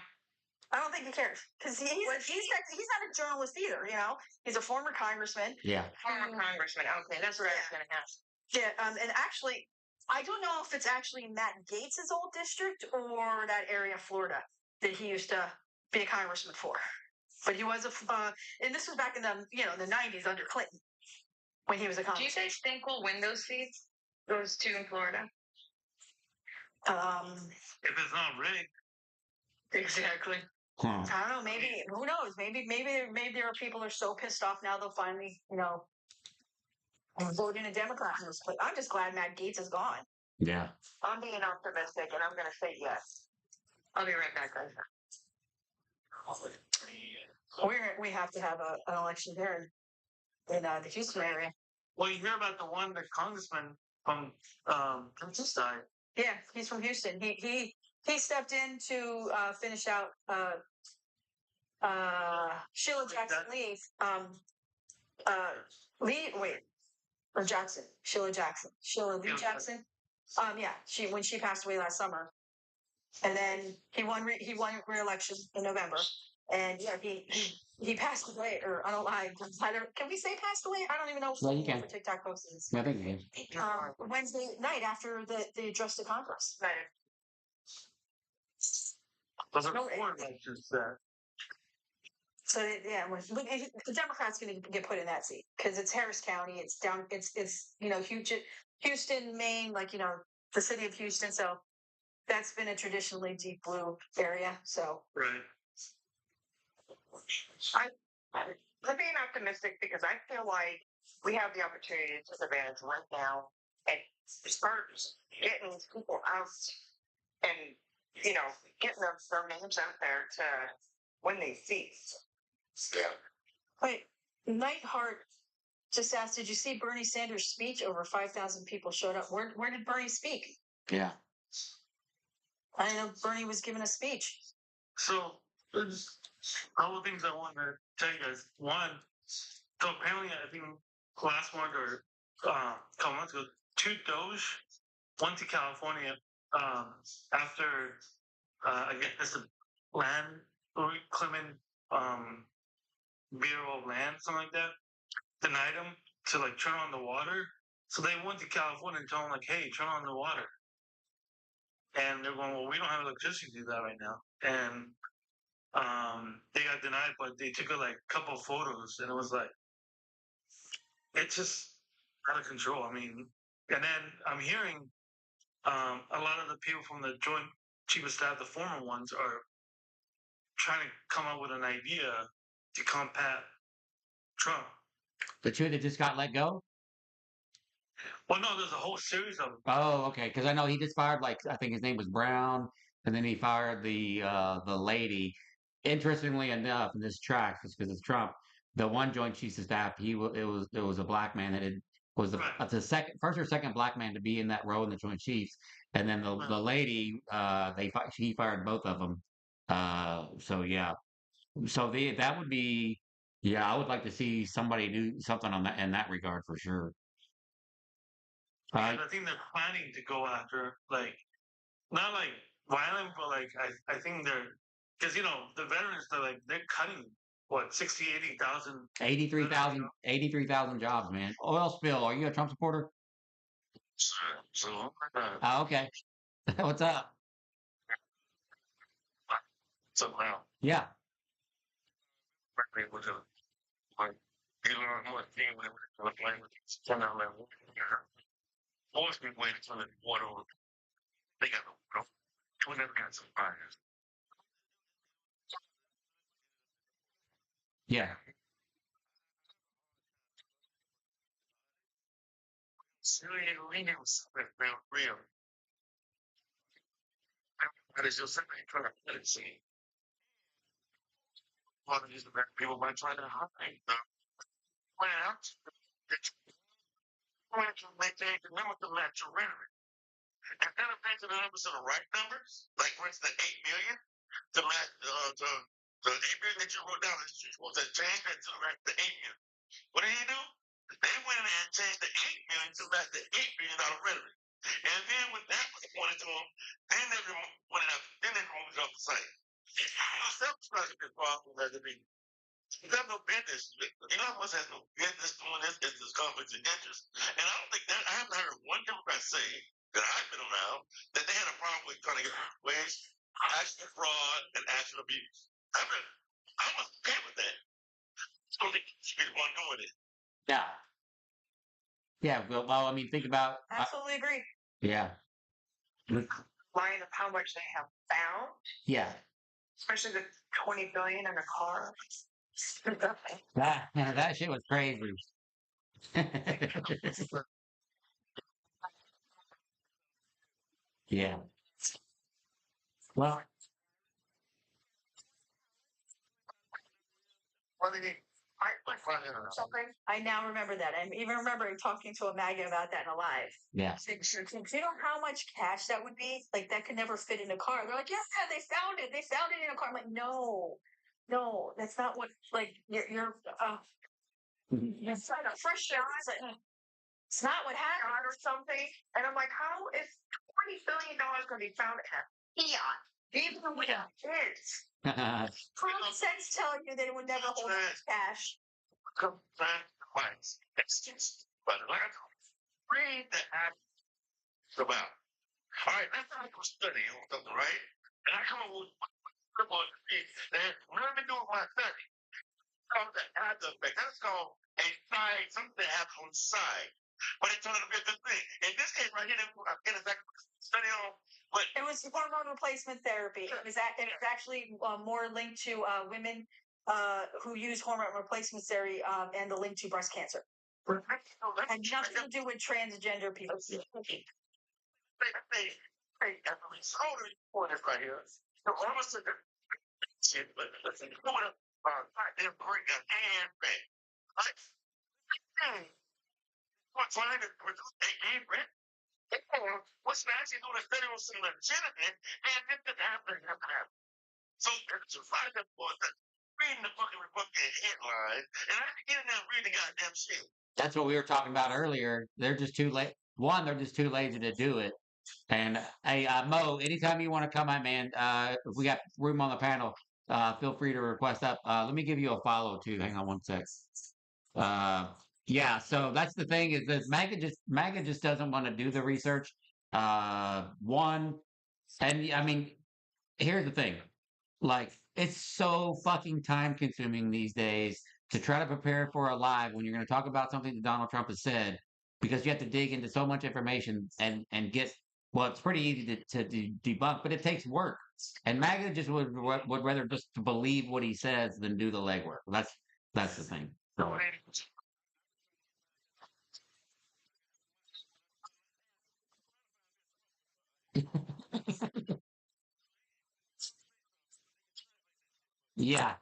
I don't think he cares because he's not a journalist either. You know, he's a former congressman. Yeah. Former congressman. Okay, that's what I was gonna ask. Yeah, and actually, I don't know if it's actually Matt Gates' old district or that area of Florida that he used to be a congressman for. But he was and this was back in the 90s under Clinton when he was a Do you congressman. say Stink will win those seats? Those two in Florida? If it's not rigged, Exactly. Huh. I don't know. Maybe who knows? Maybe there are people who are so pissed off now they'll finally vote in a Democrat in this place. I'm just glad Matt Gates is gone. Yeah. I'm being optimistic, and I'm going to say yes. I'll be right back, guys. We have to have an election there in the Houston area. well, you hear about the congressman from Princess died. Yeah, he's from Houston. He stepped in to finish out Sheila Jackson Lee. Sheila Lee Jackson. When she passed away last summer, and then he won re-election in November, and yeah, he passed away, or I don't know. Can we say passed away? I don't even know. Yeah, you can. For TikTok posts. Yeah, I think you can. Wednesday night after the address to Congress. Those are No, foreign elections that. So yeah, the Democrats going to get put in that seat because it's Harris County. It's down. It's Houston, Maine, the city of Houston. So that's been a traditionally deep blue area. So Right. I'm being optimistic because I feel like we have the opportunity to take advantage right now and start getting people out and, getting their names out there to win these seats. wait, Nightheart just asked, did you see Bernie Sanders' speech? Over 5,000 people showed up. Where did Bernie speak? Yeah. I know Bernie was giving a speech. So there's a couple of things I want to tell you guys. One, so apparently I think last month or a couple months ago, two Doge went to California after I guess the land reclaiming Bureau of Land, something like that, denied them to turn on the water. So they went to California and told them hey, turn on the water. And they're going, well, we don't have electricity to do that right now. And they got denied, but they took a couple of photos, and it was it's just out of control. I mean, and then I'm hearing a lot of the people from the Joint Chief of Staff, the former ones, are trying to come up with an idea to combat Trump. The two that just got let go? Well, no, there's a whole series of them. Oh, okay. Because I know he just fired I think his name was Brown, and then he fired the lady. Interestingly enough, in this track, just because it's Trump, the one Joint Chiefs of Staff, it was a black man that was the first or second black man to be in that role in the Joint Chiefs, and then the lady he fired both of them. So yeah, so that would be Yeah, I would like to see somebody do something on that in that regard for sure. And I think they're planning to go after, like, not like violent, but like, I think they're, because, the veterans, they're cutting, what, 60, 80,000. 83,000 83,000 jobs, man. Oil spill. Are you a Trump supporter? So, Oh, okay. What's up? so now, Yeah. was like, you learn more thing when we're playing with these 10 level. Always been waiting for the water. They got no water. We never got some fires. Yeah. Syrian leading was real. But it's just something trying to let it see. Well, these people might try to hide them. Well, it's going to make they remember the natural rhetoric. Instead of making the numbers to the right numbers, like for instance, 8 million, the 8 million that you wrote down, you're supposed to change that to the 8 million. What did he do? They went in and changed the 8 million to like the $8 million rhetoric. And then when that was pointed to them, then they went up, then they moved it off the site. Self-destruction is possible as it be. You have no business. Elon Musk has no business doing this. It's his conflict of interest. And I don't think that I haven't heard one Democrat say that I've been around that they had a problem with trying to get wage, actual fraud, and actual abuse. I'm okay with that. So they should be the one doing it. Yeah. Yeah. Well, I mean, think about. Absolutely agree. Yeah. Line of how much they have found, Yeah. especially the 20 billion in a car. That shit was crazy. Yeah. Well, What did he? I find it or something. I now remember that. I even remember talking to a MAGA about that in a live. yeah. Do you know how much cash that would be? Like that could never fit in a car. They're like, yeah, they found it. They found it in a car. I'm like, no, that's not what. Like you're trying to fresh air. It's not what happened Or something. And I'm like, how is $20 billion going to be found in a fiat? Even with kids. Common sense telling you that it would never hold that much cash. Come back twice. Excuse. But read the act about. All right, let's not go study on something, right? And I come up with that when I've been doing my study, called the after effect. That's called a side, something that happens on the side. But it turned out to be a good thing. In this case right here, I'm getting exactly study on. But it was hormone replacement therapy. It was actually more linked to women who use hormone replacement therapy and the link to breast cancer. Had nothing to do with transgender people. Hey, hold it for this right here. So almost shit, but listen, you want to goddamn bring an hand back. Like, we're trying to produce a hand back. What's actually doing a study on some legitimate, and this didn't happen. So, to find that for reading the fucking Republican headlines, and I have to get in there and read the goddamn shit. That's what we were talking about earlier. They're just too late. One, they're just too lazy to do it. And hey, Mo, anytime you want to come out, man, if we got room on the panel, feel free to request up. Let me give you a follow too. Hang on one sec. Yeah, so that's the thing is that MAGA just doesn't want to do the research. One, and I mean, here's the thing. Like, it's so fucking time consuming these days to try to prepare for a live when you're going to talk about something that Donald Trump has said, because you have to dig into so much information and get. Well, it's pretty easy to debunk, but it takes work. And MAGA just would rather just believe what he says than do the legwork. That's the thing. So, yeah,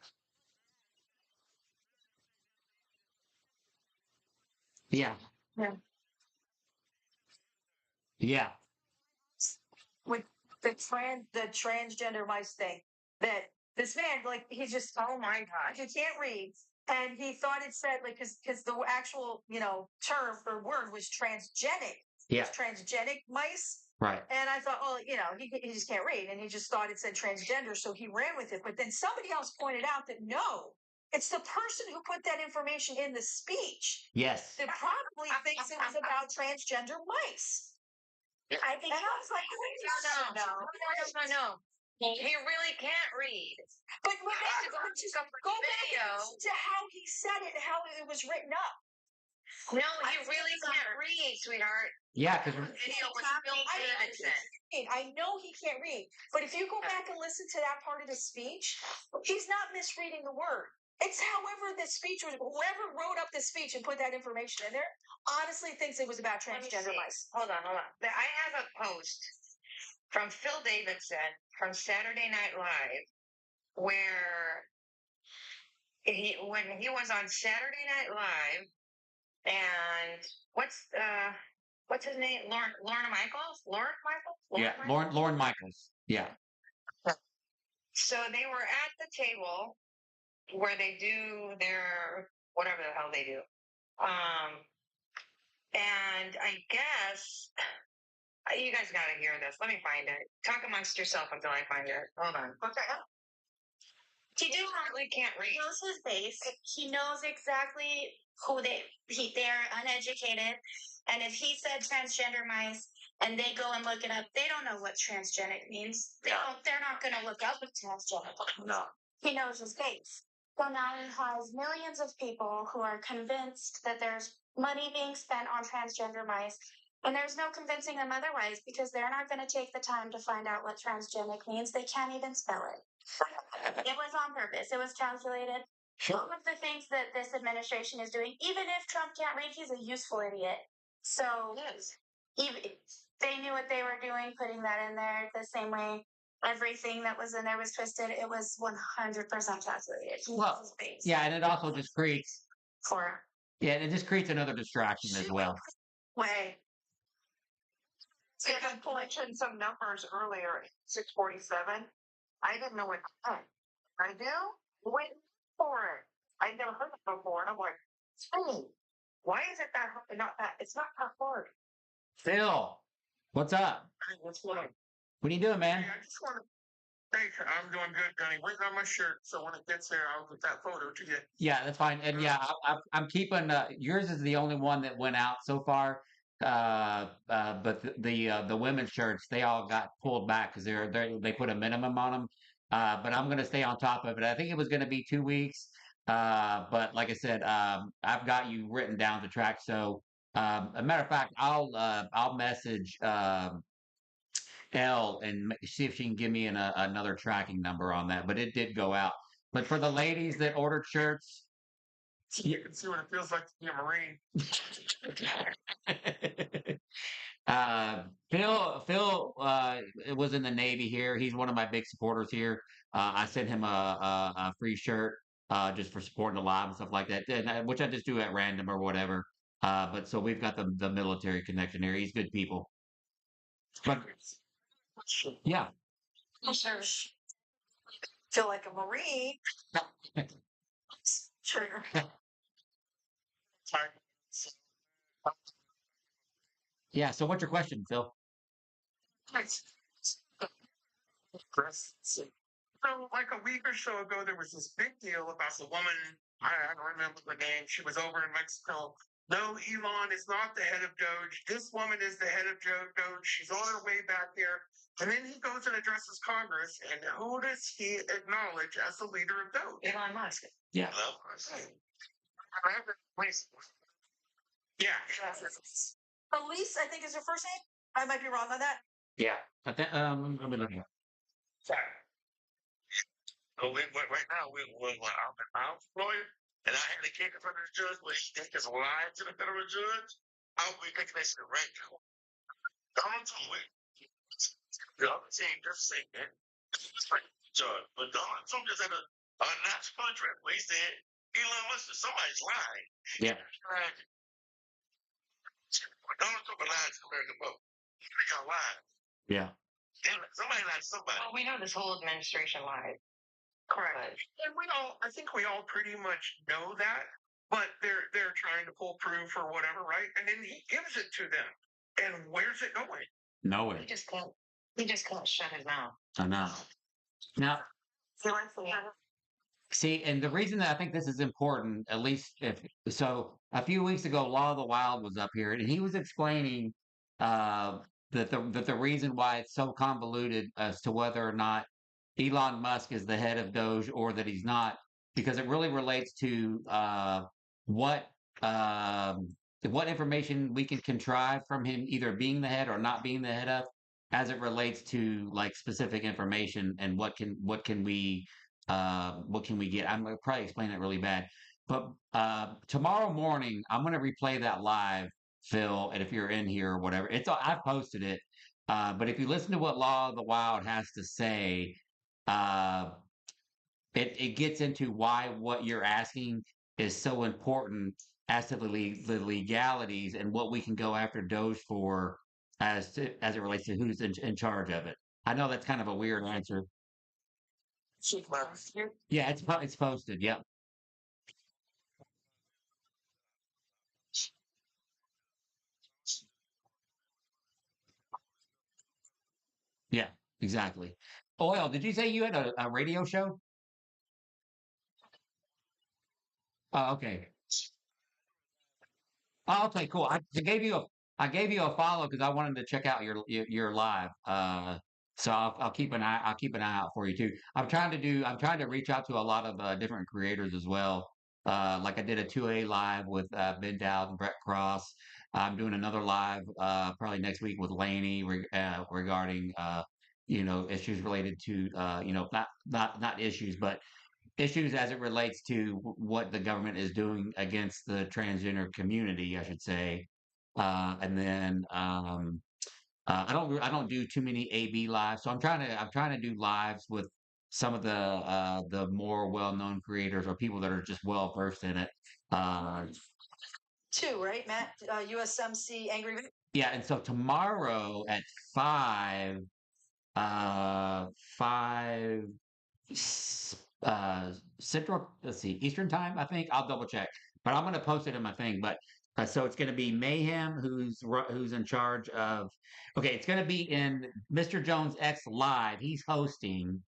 yeah, Yeah. yeah, With the transgender mice thing, that this man, like, he's just, oh my god, he can't read, and he thought it said like because the actual term or word was transgenic. Yeah. Transgenic mice. Right. And I thought, oh, he just can't read, and he just thought it said transgender, so he ran with it. But then somebody else pointed out that no, it's the person who put that information in the speech Yes. that probably thinks it was about transgender mice. I think. And I was like, No. He really can't read. But You have to go back to how he said it, how it was written up. No, he really can't read, sweetheart. Yeah, because Video was filmed I know he can't read, but if you go back and listen to that part of the speech, he's not misreading the word. It's however the speech was, whoever wrote up the speech and put that information in there, honestly thinks it was about transgender mice. Hold on. I have a post from Phil Davidson from Saturday Night Live where when he was on Saturday Night Live, and what's his name? Lorna Michaels? Lauren Michaels. Yeah. So they were at the table where they do their whatever the hell they do. And I guess you guys got to hear this. Let me find it. Talk amongst yourself until I find it. Hold on. Okay. He really can't read. He knows his base. He knows exactly who they're uneducated. And if he said transgender mice and they go and look it up, they don't know what transgenic means. They're not going to look up what transgenic means. No. He knows his base. So now he has millions of people who are convinced that there's money being spent on transgender mice. And there's no convincing them otherwise because they're not going to take the time to find out what transgenic means. They can't even spell it. It was on purpose. It was calculated. Sure. All of the things that this administration is doing, even if Trump can't read, he's a useful idiot. So they knew what they were doing, putting that in there the same way everything that was in there was twisted. It was 100% calculated. Yeah, and it also just creates... Yeah, and it just creates another distraction as well. Way. So you mentioned some numbers earlier, 647. I didn't know what to say. I do? Wait for it. I never heard it before. And I'm like, why is it that hard? It's not that hard. Phil, what's up? Hey, what's going on? What are you doing, man? Hey, I just want to. Hey, I'm doing good, Gunny. Waiting on my shirt, so when it gets there, I'll get that photo to you. Yeah, that's fine. And yeah, I'm keeping yours is the only one that went out so far. But the women's shirts, they all got pulled back because they put a minimum on them. But I'm gonna stay on top of it. I think it was gonna be 2 weeks. But like I said, I've got you written down to track. So a matter of fact, I'll message Elle and see if she can give me another tracking number on that. But it did go out. But for the ladies that ordered shirts, you can see what it feels like to be a Marine. Phil was in the Navy here. He's one of my big supporters here. I sent him a free shirt just for supporting the live and stuff like that, which I just do at random or whatever. But so we've got the military connection here. He's good people. But yeah. Feel like a Marine. Sure. Yeah. So what's your question, Phil? So, like a week or so ago, there was this big deal about the woman. I don't remember the name. She was over in Mexico. No, Elon is not the head of Doge. This woman is the head of Doge. She's on her way back there. And then he goes and addresses Congress. And who does he acknowledge as the leader of Doge? Elon Musk. Yeah. Yeah. Elise, I think is her first name. I might be wrong on that. Yeah. Let me look here. Sorry. So right now, I'm an house lawyer, and I had to kick in front of the judge when he think it's lying to the federal judge. I'll be making that shit right now. Donald Trump, the other team just saying that. Judge, but Donald Trump just had a nice contract where he said, Elon Musk, somebody's lying. Yeah. Donald Trump lied to the American public. They got lied. Yeah. Somebody lied to somebody. Well, we know this whole administration lied. Correct. And I think we all pretty much know that, but they're trying to pull proof or whatever, right? And then he gives it to them. And where's it going? Nowhere. He just can't shut his mouth. I know. Now, He likes to have see, and the reason that I think this is important, at least if so, a few weeks ago, Law of the Wild was up here, and he was explaining uh, that the reason why it's so convoluted as to whether or not Elon Musk is the head of Doge or that he's not, because it really relates to what what information we can contrive from him either being the head or not being the head of, as it relates to like specific information and what can we get? I'm gonna probably explain it really bad, but tomorrow morning I'm gonna replay that live, Phil. And if you're in here or whatever, I've posted it. But if you listen to what Law of the Wild has to say, uh, it gets into why what you're asking is so important as to the legalities and what we can go after Doge for as it relates to who's in charge of it. I know that's kind of a weird answer. Yeah, it's posted. Yep. Yeah, exactly. Oil, did you say you had a radio show? Oh, okay. Oh, okay, cool. I gave you a follow because I wanted to check out your live. So I'll keep an eye out for you too. I'm trying to reach out to a lot of different creators as well. Like I did a 2A live with Ben Dowd and Brett Cross. I'm doing another live probably next week with Laney regarding issues related to not issues but issues as it relates to what the government is doing against the transgender community, I should say. And then I don't do too many AB lives, so I'm trying to do lives with some of the more well known creators or people that are just well versed in it. Uh, Two, right, Matt? USMC Angry. yeah, and so tomorrow at 5, 5 Central, let's see, Eastern time, I think. I'll double check, but I'm going to post it in my thing. But so it's going to be Mayhem, who's in charge of. Okay, it's going to be in Mr. Jones X Live. He's hosting,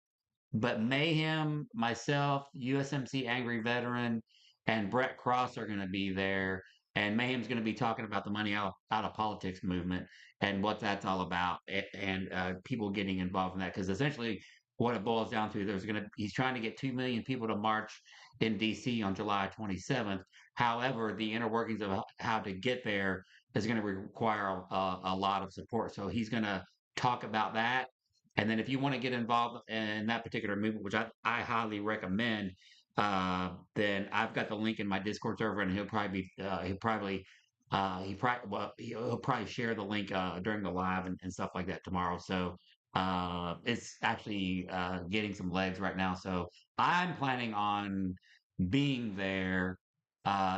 but Mayhem, myself, USMC Angry Veteran, and Brett Cross are going to be there. And Mayhem's going to be talking about the money out of politics movement and what that's all about, and people getting involved in that. Because essentially, what it boils down to, he's trying to get 2 million people to march in D.C. on July 27th. However, the inner workings of how to get there is going to require a lot of support. So he's going to talk about that, and then if you want to get involved in that particular movement, which I highly recommend, then I've got the link in my Discord server, and he'll probably share the link during the live and stuff like that tomorrow. So it's actually getting some legs right now. So I'm planning on being there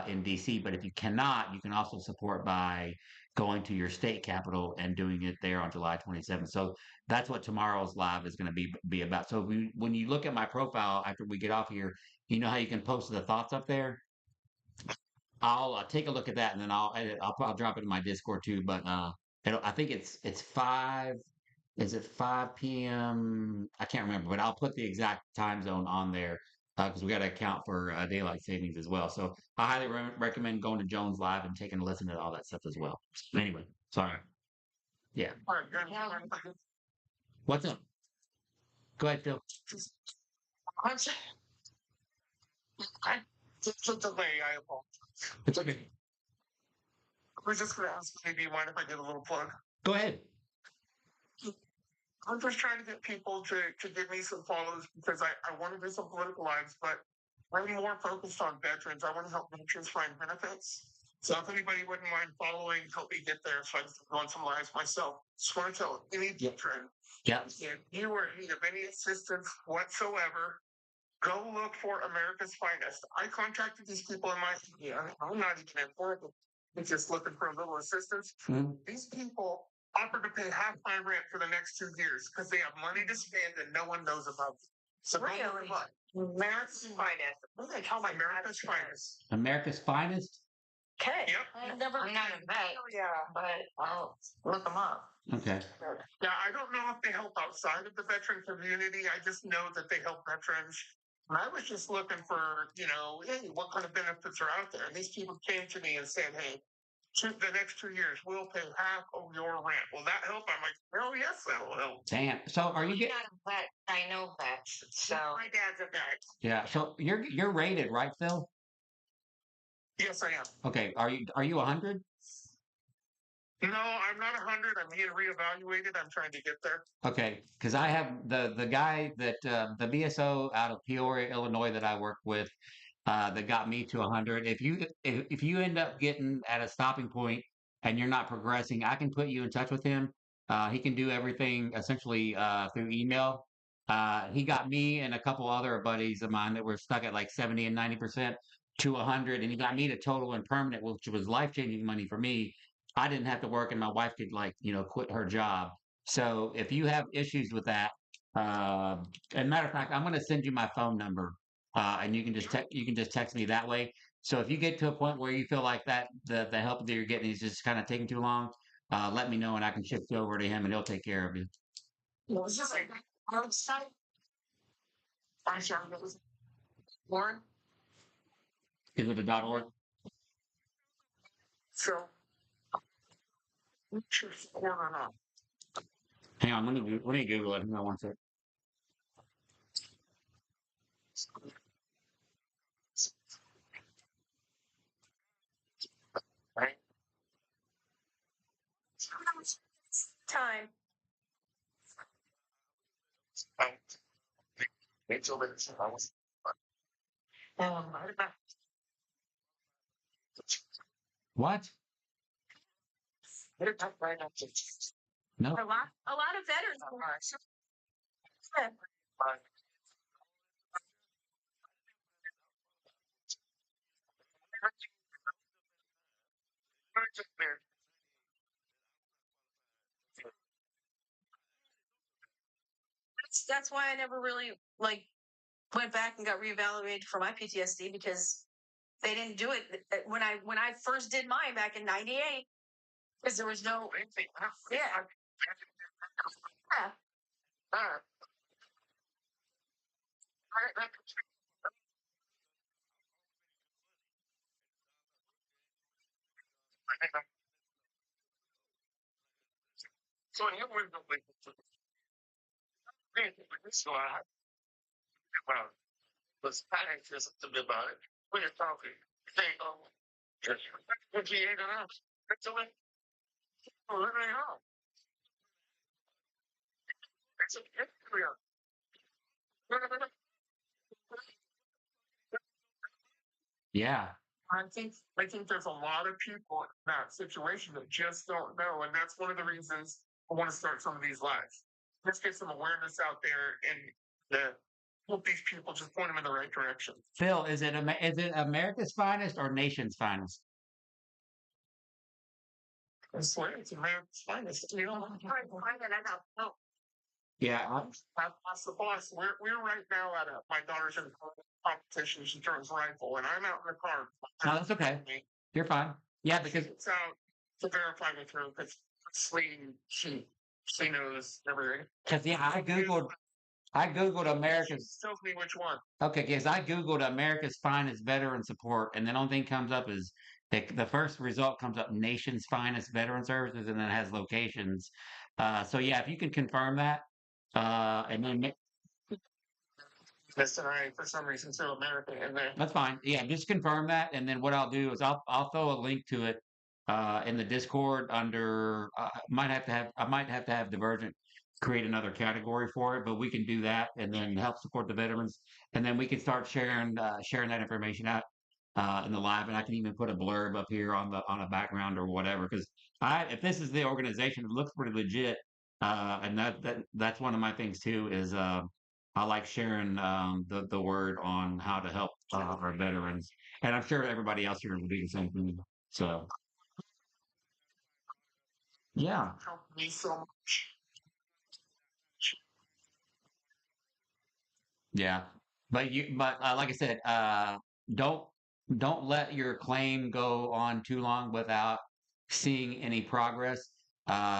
in DC. But if you cannot, you can also support by going to your state capital and doing it there on July 27th. So that's what tomorrow's live is going to be about. So when you look at my profile after we get off here, you know how you can post the thoughts up there. I'll take a look at that and then I'll edit. I'll drop it in my Discord too. But I think it's 5. Is it 5 p.m.? I can't remember, but I'll put the exact time zone on there because we got to account for daylight savings as well. So I highly recommend going to Jones Live and taking a listen to all that stuff as well. Anyway, sorry. Yeah. What's up? Go ahead, Phil. I'm sorry. Just a delay. I apologize. It's okay. I was just going to ask, maybe you mind if I did a little plug? Go ahead. I'm just trying to get people to give me some follows because I want to do some political lives, but I'm more focused on veterans. I want to help veterans find benefits. So if anybody wouldn't mind following, help me get there so I can go on some lives myself. Just want to tell any veteran, if you are in need of any assistance whatsoever, go look for America's Finest. I contacted these people in my area. I'm not even important. I'm just looking for a little assistance. These people offered to pay half my rent for the next 2 years because they have money to spend and no one knows about it. So Really? what? America's finest. What do they call my America's finest. America's Finest? Okay. Yep. I've never. I'm not a vet, Oh, yeah. but I'll look them up. Okay. Yeah, I don't know if they help outside of the veteran community. I just know that they help veterans. And I was just looking for, hey, what kind of benefits are out there? And these people came to me and said, hey, the next 2 years, we'll pay half of your rent. Will that help? I'm like, oh, yes, that will help. Damn. So are you I'm getting? not a vet. I know vets. So My dad's a vet. Yeah. So you're rated, right, Phil? Yes, I am. Okay. Are you 100? No, I'm not 100. I'm being reevaluated. I'm trying to get there. Okay, because I have the guy that the BSO out of Peoria, Illinois that I work with that got me to 100. If you end up getting at a stopping point and you're not progressing, I can put you in touch with him. He can do everything essentially through email. He got me and a couple other buddies of mine that were stuck at like 70 and 90% to 100, and he got me to total and permanent, which was life-changing money for me. I didn't have to work, and my wife could quit her job. So if you have issues with that, uh, and matter of fact, I'm going to send you my phone number, and you can just text me that way. So if you get to a point where you feel like that the help that you're getting is just kind of taking too long, let me know and I can shift you over to him and he'll take care of you. What was this? Outside? I'm sorry, what was it? Lauren? Is it a .org? So, what's your score or not? Hang on, let me Google it. Hang on one sec. Right? Time. Wait till it's hours. What? Right up to No. A lot of veterans. Yeah. That's why I never really went back and got reevaluated for my PTSD, because they didn't do it when I first did mine back in '98, because there was no. Yeah. Yeah. So you were the way so I well, was anxious to be about it. When you're talking, say, oh, would be 8 It's a way. Oh, let me know. It's a history. Yeah. I think there's a lot of people in that situation that just don't know, and that's one of the reasons I want to start some of these lives. Let's get some awareness out there and help these people, just point them in the right direction. Phil, is it America's Finest or Nation's Finest? I swear it's America's finest. You know, Yeah. that's the boss. We're right now at my daughter's in competition. She throws rifle, and I'm out in the car. No, that's okay. You're fine. Yeah, because It's out to verify with her because she knows everything. yeah, I googled America's. She tells me which one. Okay, because I googled America's Finest Veteran Support, and the only thing comes up is the first result comes up Nation's Finest Veteran Services, and then it has locations. So yeah, if you can confirm that, and then Yes, and I for some reason threw America in there. that's fine. Yeah, just confirm that, and then what I'll do is I'll throw a link to it in the Discord under. I might have to have Divergent create another category for it, but we can do that and then help support the veterans, and then we can start sharing that information out in the live, and I can even put a blurb up here on a background or whatever. Because if this is the organization, it looks pretty legit, and that's one of my things too is. I like sharing the word on how to help our veterans, and I'm sure everybody else here will do the same thing. So, yeah, Helped me so much. Yeah, but like I said, don't don't let your claim go on too long without seeing any progress.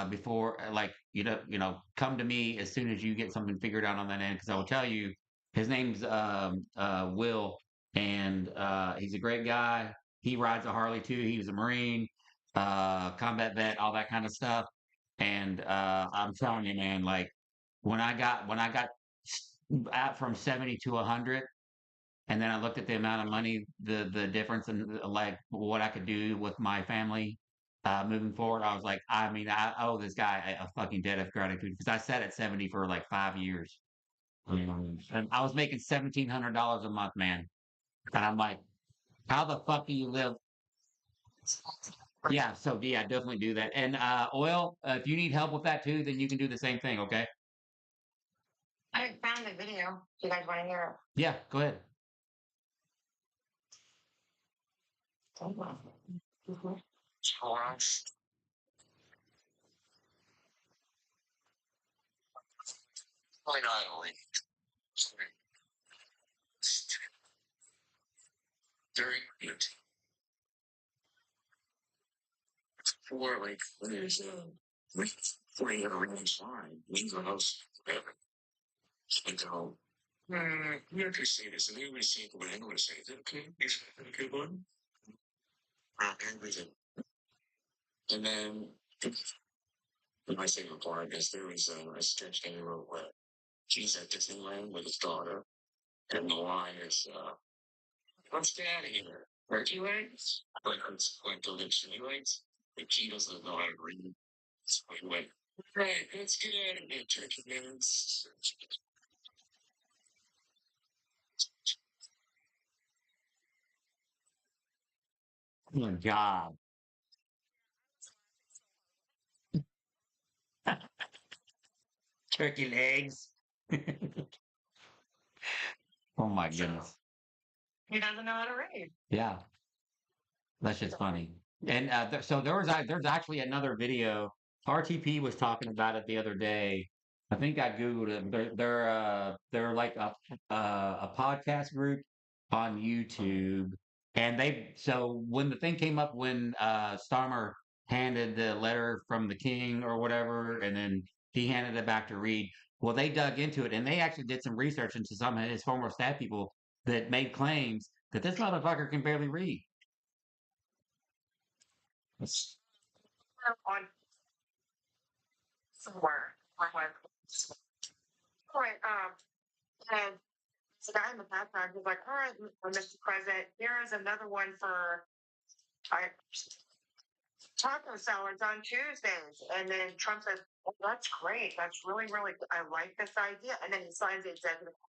Before, like come to me as soon as you get something figured out on that end, because I will tell you, his name's Will, and he's a great guy. He rides a Harley too. He was a Marine, combat vet, all that kind of stuff. And I'm telling you, man, like when I got out from 70 to 100, and then I looked at the amount of money, the difference in like what I could do with my family moving forward. I was like, I mean, I owe this guy a fucking debt of gratitude, because I sat at 70 for like 5 years. And I was making $1,700 a month, man. And I'm like, how the fuck do you live? Yeah, so yeah, definitely do that. And oil, if you need help with that too, then you can do the same thing, okay? I found the video. Do you guys want to hear Yeah, go ahead. it? Point idly. During it. For like, there's three of them inside. These are those. And go, you have to say this, and you would say the way I would say, is it okay? Is that a good one? Everything. And then, my favorite part is there was a sketch they wrote where she's at Disneyland with his daughter, and the line is, let's get out of here. Turkey legs? But it's going to the chili legs. But she doesn't know how to read. So he went, right, let's get out of here, turkey legs. Oh my God. Turkey legs. Oh my goodness. He doesn't know how to read. Yeah, that's just funny. And so there's actually another video. RTP was talking about it the other day. I think I googled it. They're like a podcast group on YouTube, and so when the thing came up when Starmer handed the letter from the king or whatever, and then he handed it back to Reed. Well, they dug into it, and they actually did some research into some of his former staff people that made claims that this motherfucker can barely read. It's- On somewhere. All right. And the guy in the background was like, all right, Mr. President, here is another one for I, taco salads on Tuesdays. And then Trump says, oh, that's great. That's really, really, I like this idea. And then he signs the executive order.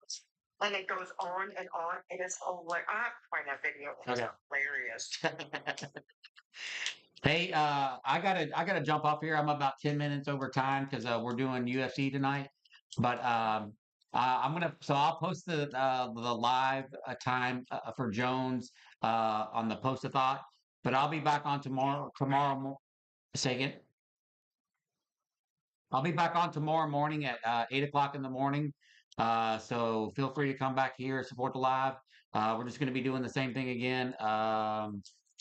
And it goes on and on. And it's like, I have to find that video. It's Okay. hilarious. Hey, I gotta jump off here. I'm about 10 minutes over time because we're doing UFC tonight. But so I'll post the live time for Jones on the post a thought. But I'll be back on say again. I'll be back on tomorrow morning at 8 o'clock in the morning. So feel free to come back here, support the live. We're just going to be doing the same thing again.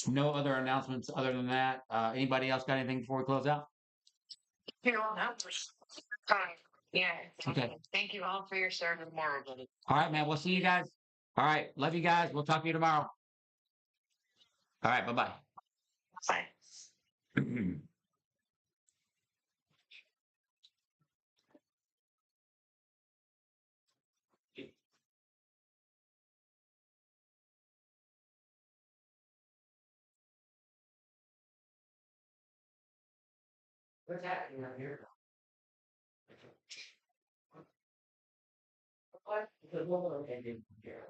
No other announcements other than that. Anybody else got anything before we close out? You all know. Yeah. Okay. Thank you all for your service. Tomorrow, buddy. All right, man. We'll see you guys. All right. Love you guys. We'll talk to you tomorrow. All right. Bye Bye. bye. What's happening up here? What? The woman ended here.